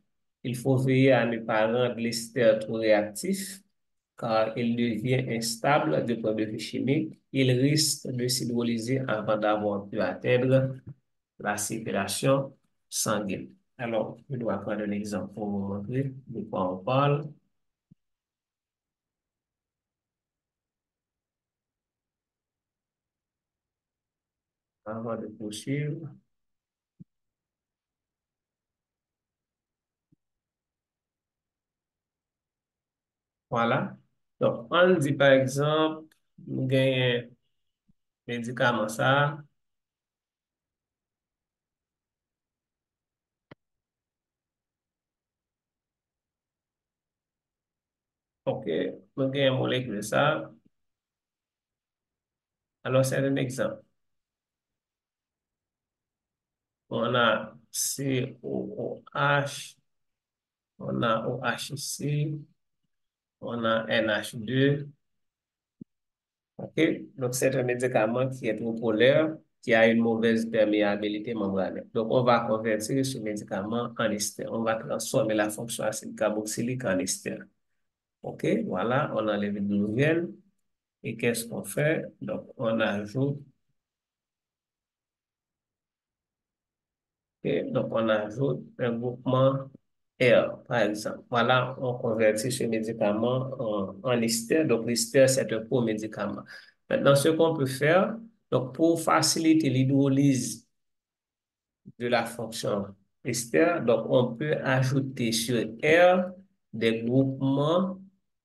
il faut veiller à ne pas rendre l'ester trop réactif car il devient instable de point de vue chimique. Il risque de s'hydrolyser avant d'avoir pu atteindre la circulation sanguine. Alors, je dois prendre un exemple pour vous montrer de quoi on parle. Avant de poursuivre. Voilà. Donc, on dit par exemple, nous gagnons un médicament ça. OK. Nous gagnons une molécule ça. Alors, c'est un exemple. On a COOH, on a OHC, on a NH2. OK? Donc, c'est un médicament qui est trop polaire, qui a une mauvaise perméabilité membranaire. Donc, on va convertir ce médicament en ester. On va transformer la fonction acide carboxylique en ester. OK? Voilà, on enlève l'hydrogène. Et qu'est-ce qu'on fait? Donc, on ajoute, on ajoute un groupement R, par exemple. Voilà, on convertit ce médicament en ester. Donc, l'ester, c'est un pro-médicament. Maintenant, ce qu'on peut faire, donc, pour faciliter l'hydrolyse de la fonction ester, donc, on peut ajouter sur R des groupements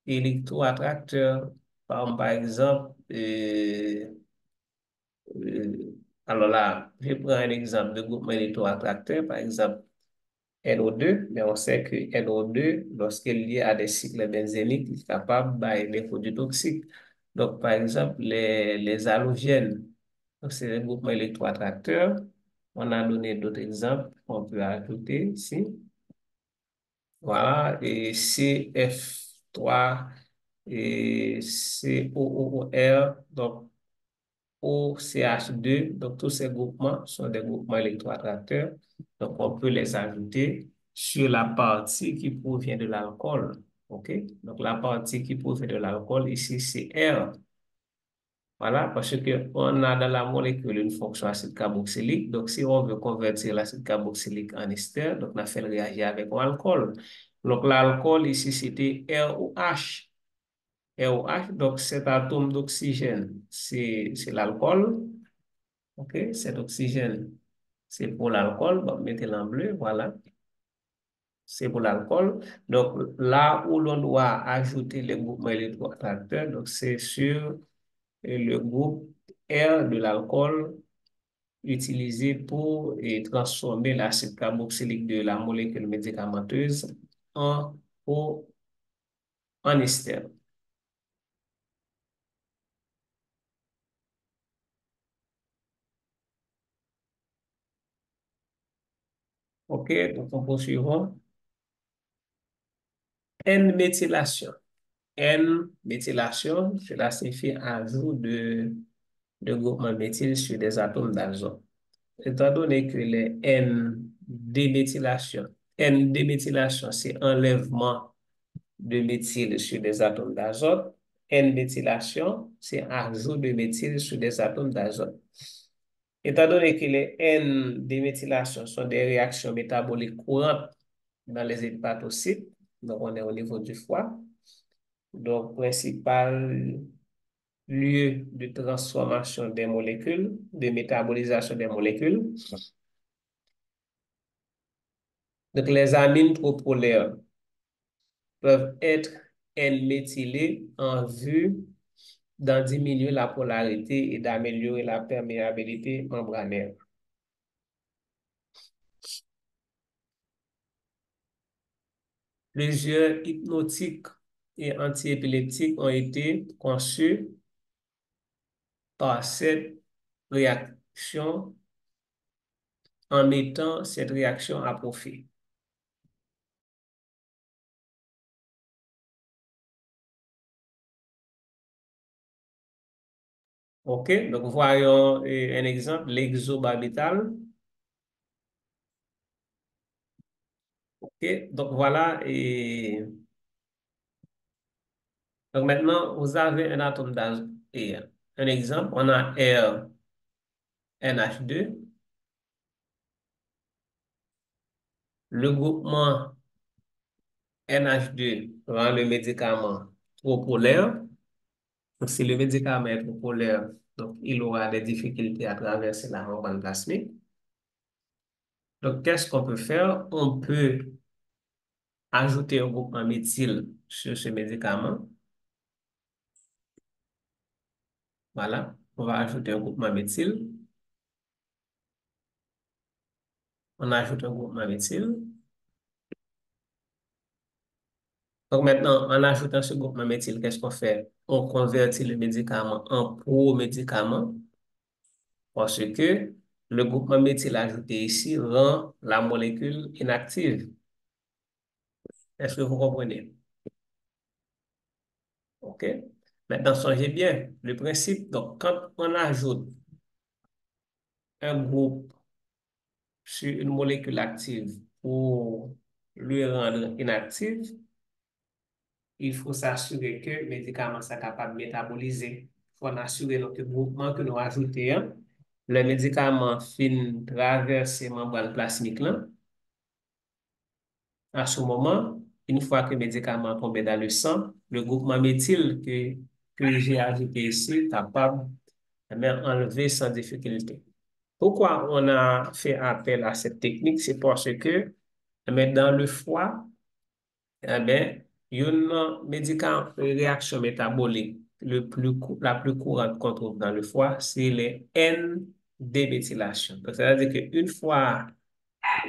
électroattracteurs. Par exemple, alors là, je prends un exemple de groupement électroattracteur, par exemple, NO2, mais on sait que NO2, lorsqu'il est lié à des cycles benzéniques, il est capable de des produits toxiques. Donc, par exemple, les halogènes, donc c'est un groupement électroattracteur. On a donné d'autres exemples qu'on peut ajouter ici. Voilà, et CF3 et COOR, donc OCH2, donc tous ces groupements sont des groupements électroattracteurs. Donc, on peut les ajouter sur la partie qui provient de l'alcool. OK? Donc, la partie qui provient de l'alcool, ici, c'est R. Voilà, parce que on a dans la molécule une fonction acide carboxylique. Donc, si on veut convertir l'acide carboxylique en ester, donc on a fait réagir avec l'alcool. Donc, l'alcool, ici, c'était ROH. ROH, donc cet atome d'oxygène, c'est l'alcool. OK? Cet oxygène, c'est pour l'alcool. Bon, mettez-le en bleu, voilà. C'est pour l'alcool. Donc, là où l'on doit ajouter les groupements électroattracteurs, donc c'est sur le groupe R de l'alcool utilisé pour transformer l'acide carboxylique de la molécule médicamenteuse en, au- en ester. OK? Donc, on poursuivons. N-méthylation. N-méthylation, cela signifie ajout de groupements méthyl sur des atomes d'azote. Étant donné que les N-déméthylation, c'est enlèvement de méthyle sur des atomes d'azote. N-méthylation, c'est ajout de méthyle sur des atomes d'azote. Étant donné que les N-déméthylations sont des réactions métaboliques courantes dans les hépatocytes, donc on est au niveau du foie, donc principal lieu de transformation des molécules, de métabolisation des molécules. Donc les amines propolaires peuvent être N-méthylées en vue d'en diminuer la polarité et d'améliorer la perméabilité membranaire. Plusieurs hypnotiques et antiépileptiques ont été conçus par cette réaction en mettant cette réaction à profit. OK, donc voyons un exemple, l'exobarbital. OK, donc voilà. Donc maintenant, vous avez un atome d'azote. Et un exemple, on a R NH2. Le groupement NH2 rend le médicament trop polaire. Donc, si le médicament est trop polaire, donc il aura des difficultés à traverser la membrane plasmique. Donc, qu'est-ce qu'on peut faire? On peut ajouter un groupement méthyle sur ce médicament. Voilà, on va ajouter un groupement méthyle. On ajoute un groupement méthyle. Donc maintenant, en ajoutant ce groupement méthyle, qu'est-ce qu'on fait? On convertit le médicament en pro-médicament parce que le groupement méthyle ajouté ici rend la molécule inactive. Est-ce que vous comprenez? OK? Maintenant, songez bien le principe. Donc, quand on ajoute un groupe sur une molécule active pour lui rendre inactive, il faut s'assurer que le médicament soit capable de métaboliser. Il faut assurer que le groupement que nous ajoutons, le médicament fin traverser membrane plasmique là. À ce moment, une fois que le médicament tombe dans le sang, le groupement méthyle que j'ai ajouté ici est capable d'enlever sans difficulté. Pourquoi on a fait appel à cette technique? C'est parce que dans le foie, eh bien, une réaction métabolique la plus courante qu'on trouve dans le foie, c'est les N-déméthylations. Donc, c'est-à-dire qu'une fois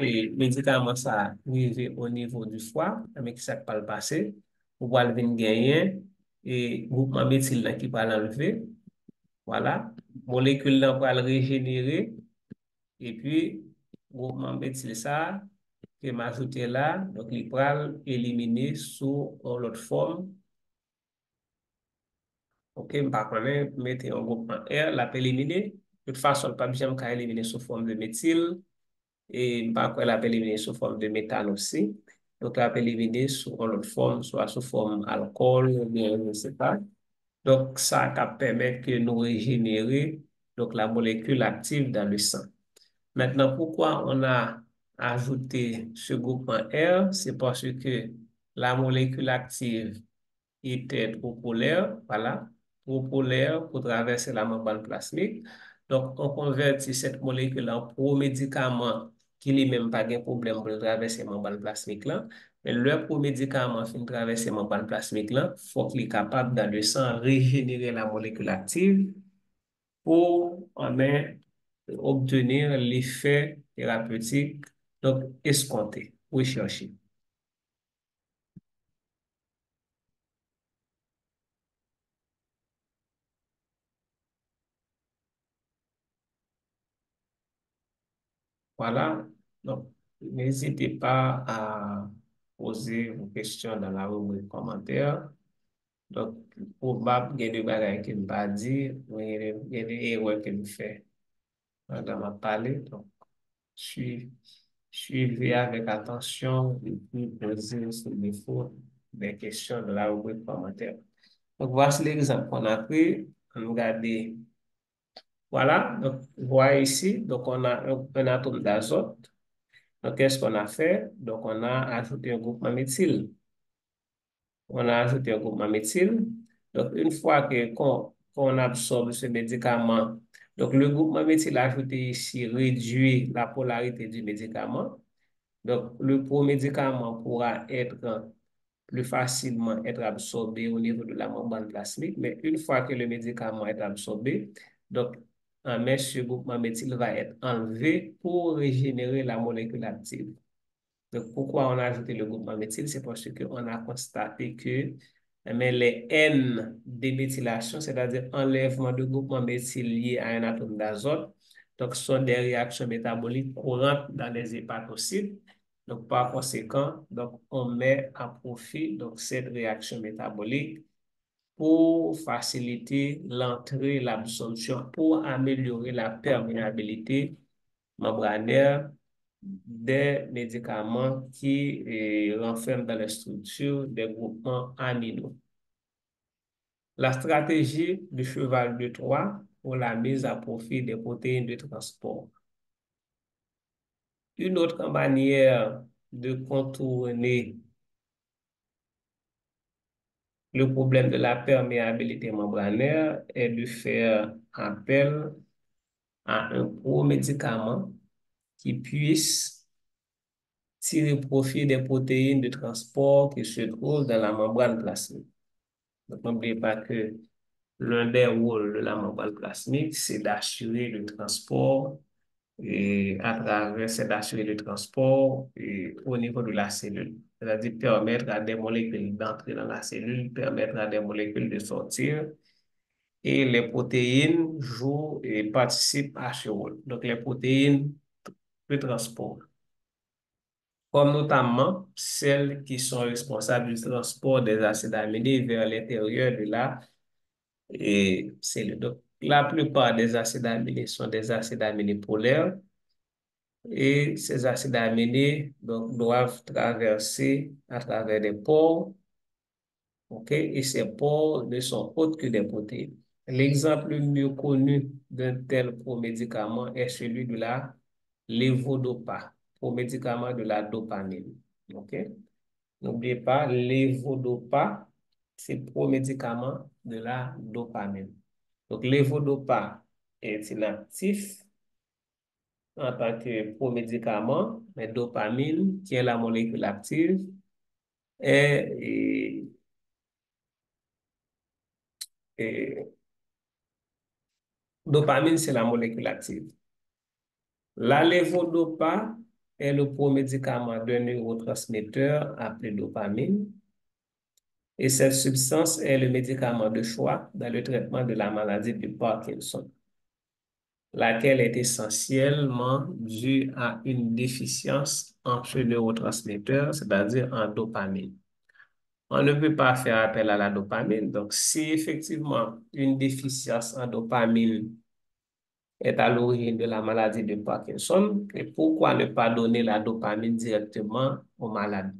et médicament ça arrivé au niveau du foie, mais qui ça pas le passer, ou va le venir gagner et groupement méthyle là qui va l'enlever, voilà, molécule là va le régénérer et puis groupement méthyle ça que m'a ajouté là, donc il va éliminer sous l'autre forme. Ok, par contre, mettez un groupement R, l'a peut éliminer. De toute façon, pas besoin qu'à éliminer sous forme de méthyle. Et par contre, elle peut éliminer sous forme de méthane aussi. Donc, elle peut éliminer sous une autre forme, soit sous forme alcool, ou bien, je ne sais pas. Donc, ça permet que nous régénérer donc, la molécule active dans le sang. Maintenant, pourquoi on a ajouté ce groupement R? C'est parce que la molécule active était trop polaire, voilà, trop polaire pour traverser la membrane plasmique. Donc, on convertit cette molécule en pro-médicament qui lui-même pas de problème pour traverser la membrane plasmique là. Mais le pro-médicament fin traverser la membrane plasmique là, faut qu'il est capable dans le sang régénérer la molécule active pour obtenir l'effet thérapeutique donc escompté, recherché. Voilà. Donc, n'hésitez pas à poser vos questions dans la rubrique commentaires. Donc, probable, il y a des bagages qui ne pas dire, ou il y a des erreurs que nous fait dans ma parler. Donc, suivez, suivez avec attention et puis posez sur les fautes des questions dans la rubrique commentaires. Donc, voici l'exemple qu'on a pris. Regardez. Voilà. Donc, vous voyez ici, donc on a un atome d'azote. Donc, qu'est-ce qu'on a fait? Donc, on a ajouté un groupement méthyle. On a ajouté un groupement méthyle. Donc, une fois qu'on absorbe ce médicament, donc le groupement méthyle ajouté ici réduit la polarité du médicament. Donc, le pro-médicament pourra être plus facilement être absorbé au niveau de la membrane plasmique. Mais une fois que le médicament est absorbé, donc, un ce groupement méthyle va être enlevé pour régénérer la molécule active. Donc, pourquoi on a ajouté le groupement méthyle? C'est parce qu'on a constaté que mais les N déméthylation, c'est-à-dire enlèvement de groupement méthyle lié à un atome d'azote, donc sont des réactions métaboliques courantes dans les hépatocytes. Donc, par conséquent, donc, on met à profit donc, cette réaction métabolique pour faciliter l'entrée, l'absorption, pour améliorer la perméabilité membranaire des médicaments qui renferment dans les structures des groupements aminaux. La stratégie du cheval de Troie pour la mise à profit des protéines de transport. Une autre manière de contourner le problème de la perméabilité membranaire est de faire appel à un pro-médicament qui puisse tirer profit des protéines de transport qui se trouvent dans la membrane plasmique. Donc, n'oubliez pas que l'un des rôles de la membrane plasmique, c'est d'assurer le transport et à travers, c'est d'assurer le transport au niveau de la cellule. C'est-à-dire permettre à des molécules d'entrer dans la cellule, permettre à des molécules de sortir. Et les protéines jouent et participent à ce rôle. Donc, les protéines de transport, comme notamment celles qui sont responsables du transport des acides aminés vers l'intérieur de la cellule. Donc, la plupart des acides aminés sont des acides aminés polaires et ces acides aminés donc, doivent traverser à travers des pores. OK? Et ces pores ne sont autres que des protéines. L'exemple le mieux connu d'un tel promédicament est celui de la lévodopa, promédicament de la dopamine. OK? N'oubliez pas, lévodopa, c'est promédicament de la dopamine. Donc, lévodopa est inactif en tant que promédicament, mais dopamine, qui est la molécule active, est, est- dopamine, c'est la molécule active. La levodopa est le pro-médicament d'un neurotransmetteur appelé dopamine. Et cette substance est le médicament de choix dans le traitement de la maladie de Parkinson, laquelle est essentiellement due à une déficience en ce neurotransmetteur, c'est-à-dire en dopamine. On ne peut pas faire appel à la dopamine. Donc, si effectivement une déficience en dopamine est à l'origine de la maladie de Parkinson, et pourquoi ne pas donner la dopamine directement au malade?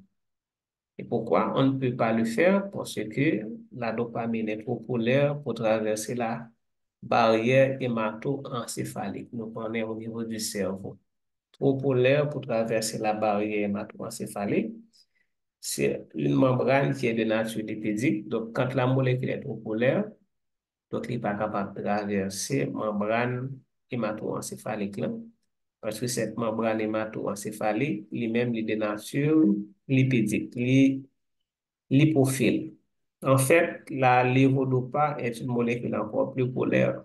Et pourquoi on ne peut pas le faire? Parce que la dopamine est trop polaire pour traverser la barrière hémato-encéphalique. Donc, on est au niveau du cerveau. Trop polaire pour traverser la barrière hémato-encéphalique. C'est une membrane qui est de nature lipédique. Donc, quand la molécule est trop polaire, donc, il n'est pas capable de traverser la membrane hémato-encéphalique là. Parce que cette membrane hémato-encéphalique, lui-même, il est de nature lipédique, lipophile. En fait, la lévodopa est une molécule encore plus polaire.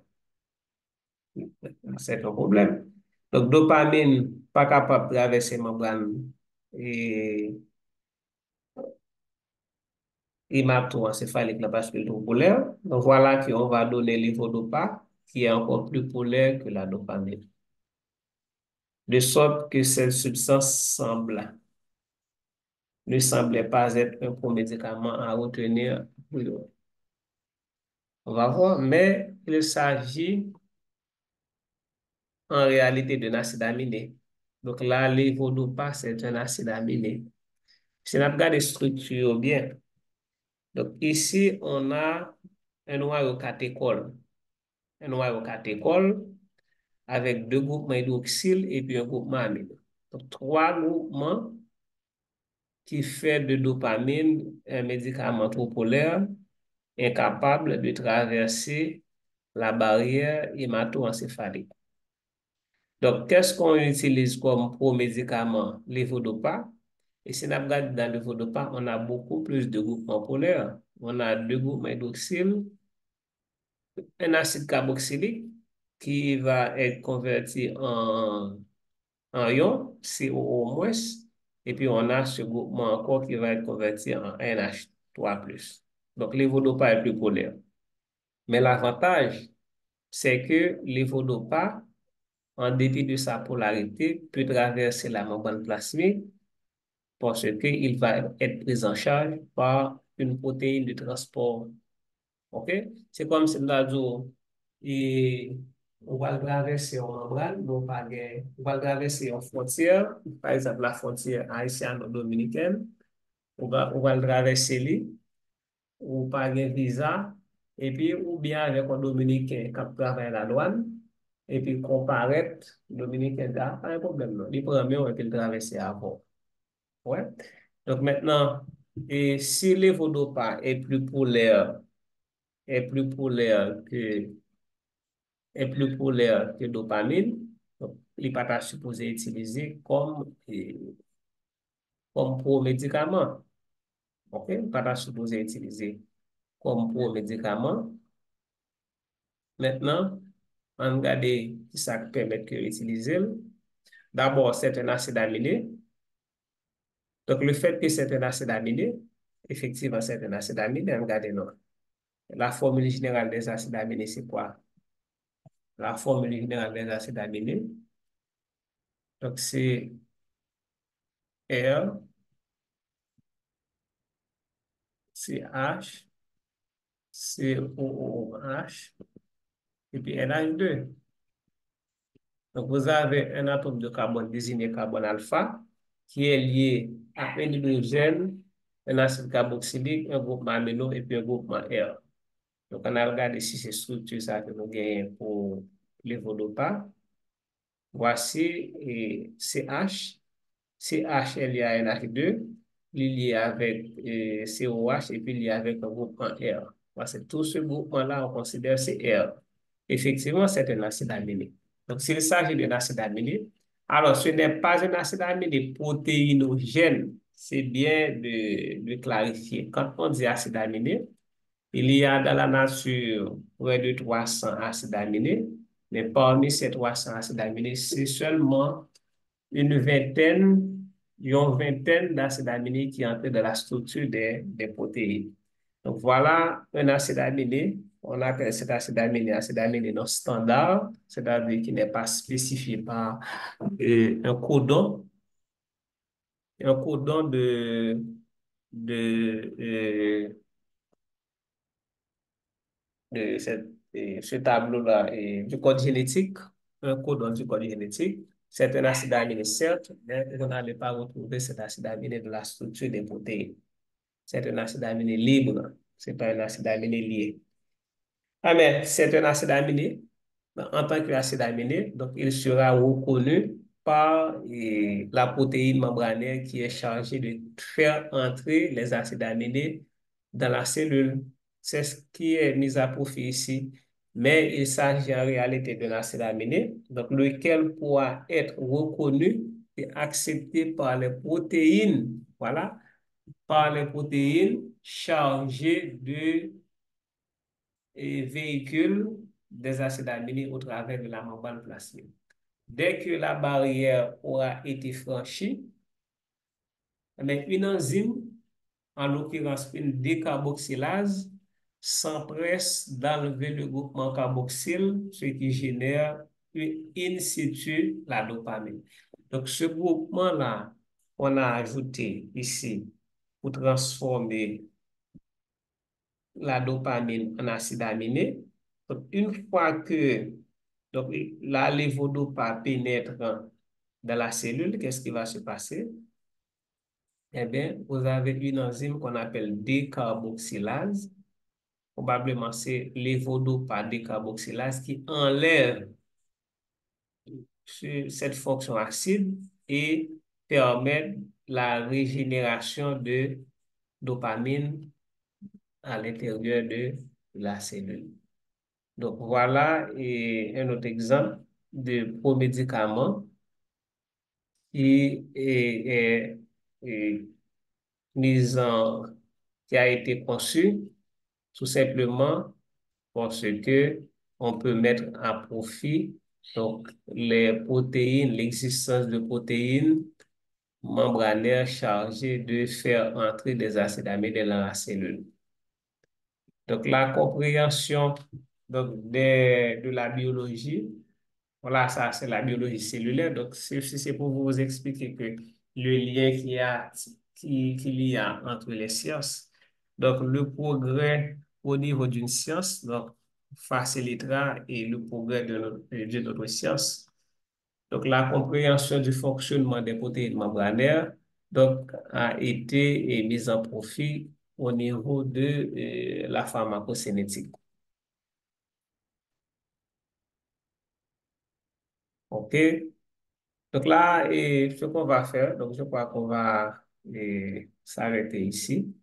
C'est un problème. Donc, dopamine, pas capable de traverser membrane et hémato-encéphalique là parce qu'elle est trop polaire. Donc, voilà qu'on va donner lévodopa qui est encore plus polaire que la dopamine. De sorte que cette substance ne semblait pas être un bon médicament à retenir. On va voir, mais il s'agit en réalité d'un acide aminé. Donc là, l'évodopa, c'est un acide aminé. Si on regarde les structures bien, donc ici, on a un noyau catéchol. Un noyau catéchol avec deux groupements hydroxyle et puis un groupement amine. Donc, trois groupements qui fait de dopamine un médicament trop polaire incapable de traverser la barrière hémato-encéphalique. Donc, qu'est-ce qu'on utilise comme pro-médicament? Levodopa. Et si on regarde dans le levodopa, on a beaucoup plus de groupements polaires. On a deux groupements hydroxyle, un acide carboxylique qui va être converti en ion, COO-, et puis on a ce groupement encore qui va être converti en NH3+. Donc, levodopa est plus polaire. Mais l'avantage, c'est que levodopa, en dépit de sa polarité, peut traverser la membrane plasmique parce qu'il va être pris en charge par une protéine de transport. OK? C'est comme si là, et on va le traverser en membrane, on va le traverser en frontière, par exemple la frontière haïtiano-dominicaine, on va le traverser lui, ou par un visa, et puis ou bien avec un Dominicain qui travaille à la douane, et puis comparaître, Dominicain, pas un problème, non. Il prend mieux qu'il traverse avant. Ouais. Donc maintenant, et si l'évodopa est plus polaire que dopamine, donc, il n'est pas supposé utiliser comme pro-médicament. OK? Il n'est pas supposé utiliser comme pro-médicament. Maintenant, on regarde qui ça permet de l'utiliser. D'abord, c'est un acide aminé. Donc, le fait que c'est un acide aminé, effectivement, c'est un acide aminé. Regardez, non. La formule générale des acides aminés, c'est quoi? La formule générale des acides aminés, donc c'est R, CH, COOH, et puis NH2. Donc, vous avez un atome de carbone désigné carbone alpha qui est lié à un hydrogène, un acide carboxylique, un groupement amino et puis un groupement R. Donc, on a regardé si c'est structure ça que nous gagnons pour l'évodopa. Voici CH. CH est lié à NH2, lié avec COH et puis lié avec un groupement R. Voici tout ce groupement-là, on considère c'est R. Effectivement, c'est un acide aminé. Donc, s'il s'agit d'un acide aminé, alors ce n'est pas un acide aminé protéinogène. C'est bien de clarifier. Quand on dit acide aminé, il y a dans la nature près de 300 acides aminés, mais parmi ces 300 acides aminés, c'est seulement une vingtaine d'acides aminés qui entrent dans la structure des protéines. Donc voilà un acide aminé. On appelle cet acide aminé non standard, c'est-à-dire qui n'est pas spécifié par un codon de, ce tableau-là du code génétique, un codon du code génétique. C'est un acide aminé, certes, mais on n'allait pas retrouver cet acide aminé de la structure des protéines. C'est un acide aminé libre, ce n'est pas un acide aminé lié. Ah, mais c'est un acide aminé. En tant qu'acide aminé, donc il sera reconnu par la protéine membranaire qui est chargée de faire entrer les acides aminés dans la cellule. C'est ce qui est mis à profit ici. Mais il s'agit en réalité d'un acide aminé, donc lequel pourra être reconnu et accepté par les protéines, voilà, par les protéines chargées de véhiculent des acides aminés au travers de la membrane plasmique. Dès que la barrière aura été franchie, une enzyme, en l'occurrence une décarboxylase, s'empresse d'enlever le groupement carboxyle, ce qui génère in situ la dopamine. Donc, ce groupement-là, on a ajouté ici pour transformer la dopamine en acide aminé. Donc, une fois que donc, la levodopa pénètre dans la cellule, qu'est-ce qui va se passer? Eh bien, vous avez une enzyme qu'on appelle décarboxylase. Probablement, c'est levodopa décarboxylase qui enlève cette fonction acide et permet la régénération de dopamine à l'intérieur de la cellule. Donc, voilà un autre exemple de promédicament qui est mis en, qui a été conçu tout simplement parce que on peut mettre à profit donc les protéines, l'existence de protéines membranaires chargées de faire entrer des acides aminés dans la cellule. Donc, la compréhension de la biologie, voilà, ça, c'est la biologie cellulaire. Donc, c'est pour vous expliquer que le lien qu'il y a entre les sciences. Donc, le progrès au niveau d'une science, donc, facilitera et le progrès de notre science. Donc, la compréhension du fonctionnement des protéines membranaires, donc, a été mise en profit au niveau de la pharmacocinétique. OK? Donc là, ce qu'on va faire, donc je crois qu'on va s'arrêter ici.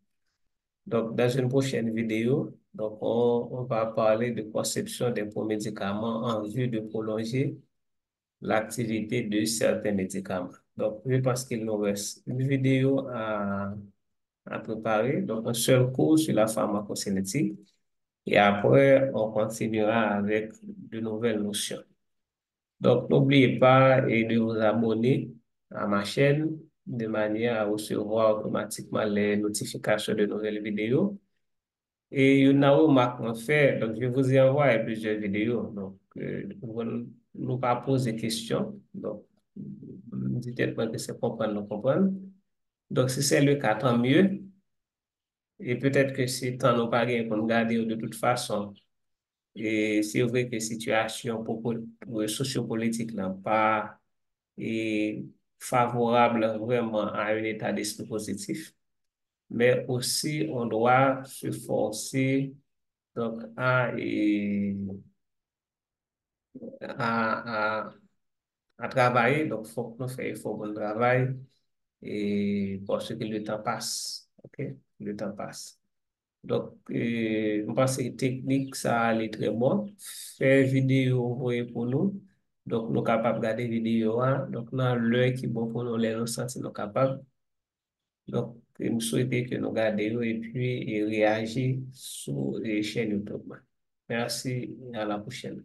Donc, dans une prochaine vidéo, donc on va parler de conception des médicaments en vue de prolonger l'activité de certains médicaments. Donc, je pense qu'il nous reste une vidéo à préparer, donc un seul cours sur la pharmacocinétique, et après, on continuera avec de nouvelles notions. Donc, n'oubliez pas de vous abonner à ma chaîne de manière à recevoir automatiquement les notifications de nouvelles vidéos. Et une remarque en fait, donc je vous ai envoyé plusieurs vidéos. Donc, vous nous pas poser des questions. Donc, dites-moi que c'est comprendre, nous comprendre. Donc, si c'est le cas, tant mieux. Et peut-être que si tant nous pas rien pour nous garder de toute façon. Et c'est vrai que situation sociopolitique n'a pas est favorable vraiment à un état d'esprit positif, mais aussi on doit se forcer donc à, à travailler, donc il faut que nous fassions bon travail et parce que le temps passe, ok? Le temps passe. Donc, je pense que technique, ça allait très bon. Faire vidéo, voyez pour nous. Donc, nous sommes capables de regarder vidéo. Hein. Donc, dans l'heure qui est bon pour nous, les ressentis, nous sommes capables. Donc, nous souhaitons que nous gardions et puis réagir sur les chaînes YouTube. Merci et à la prochaine.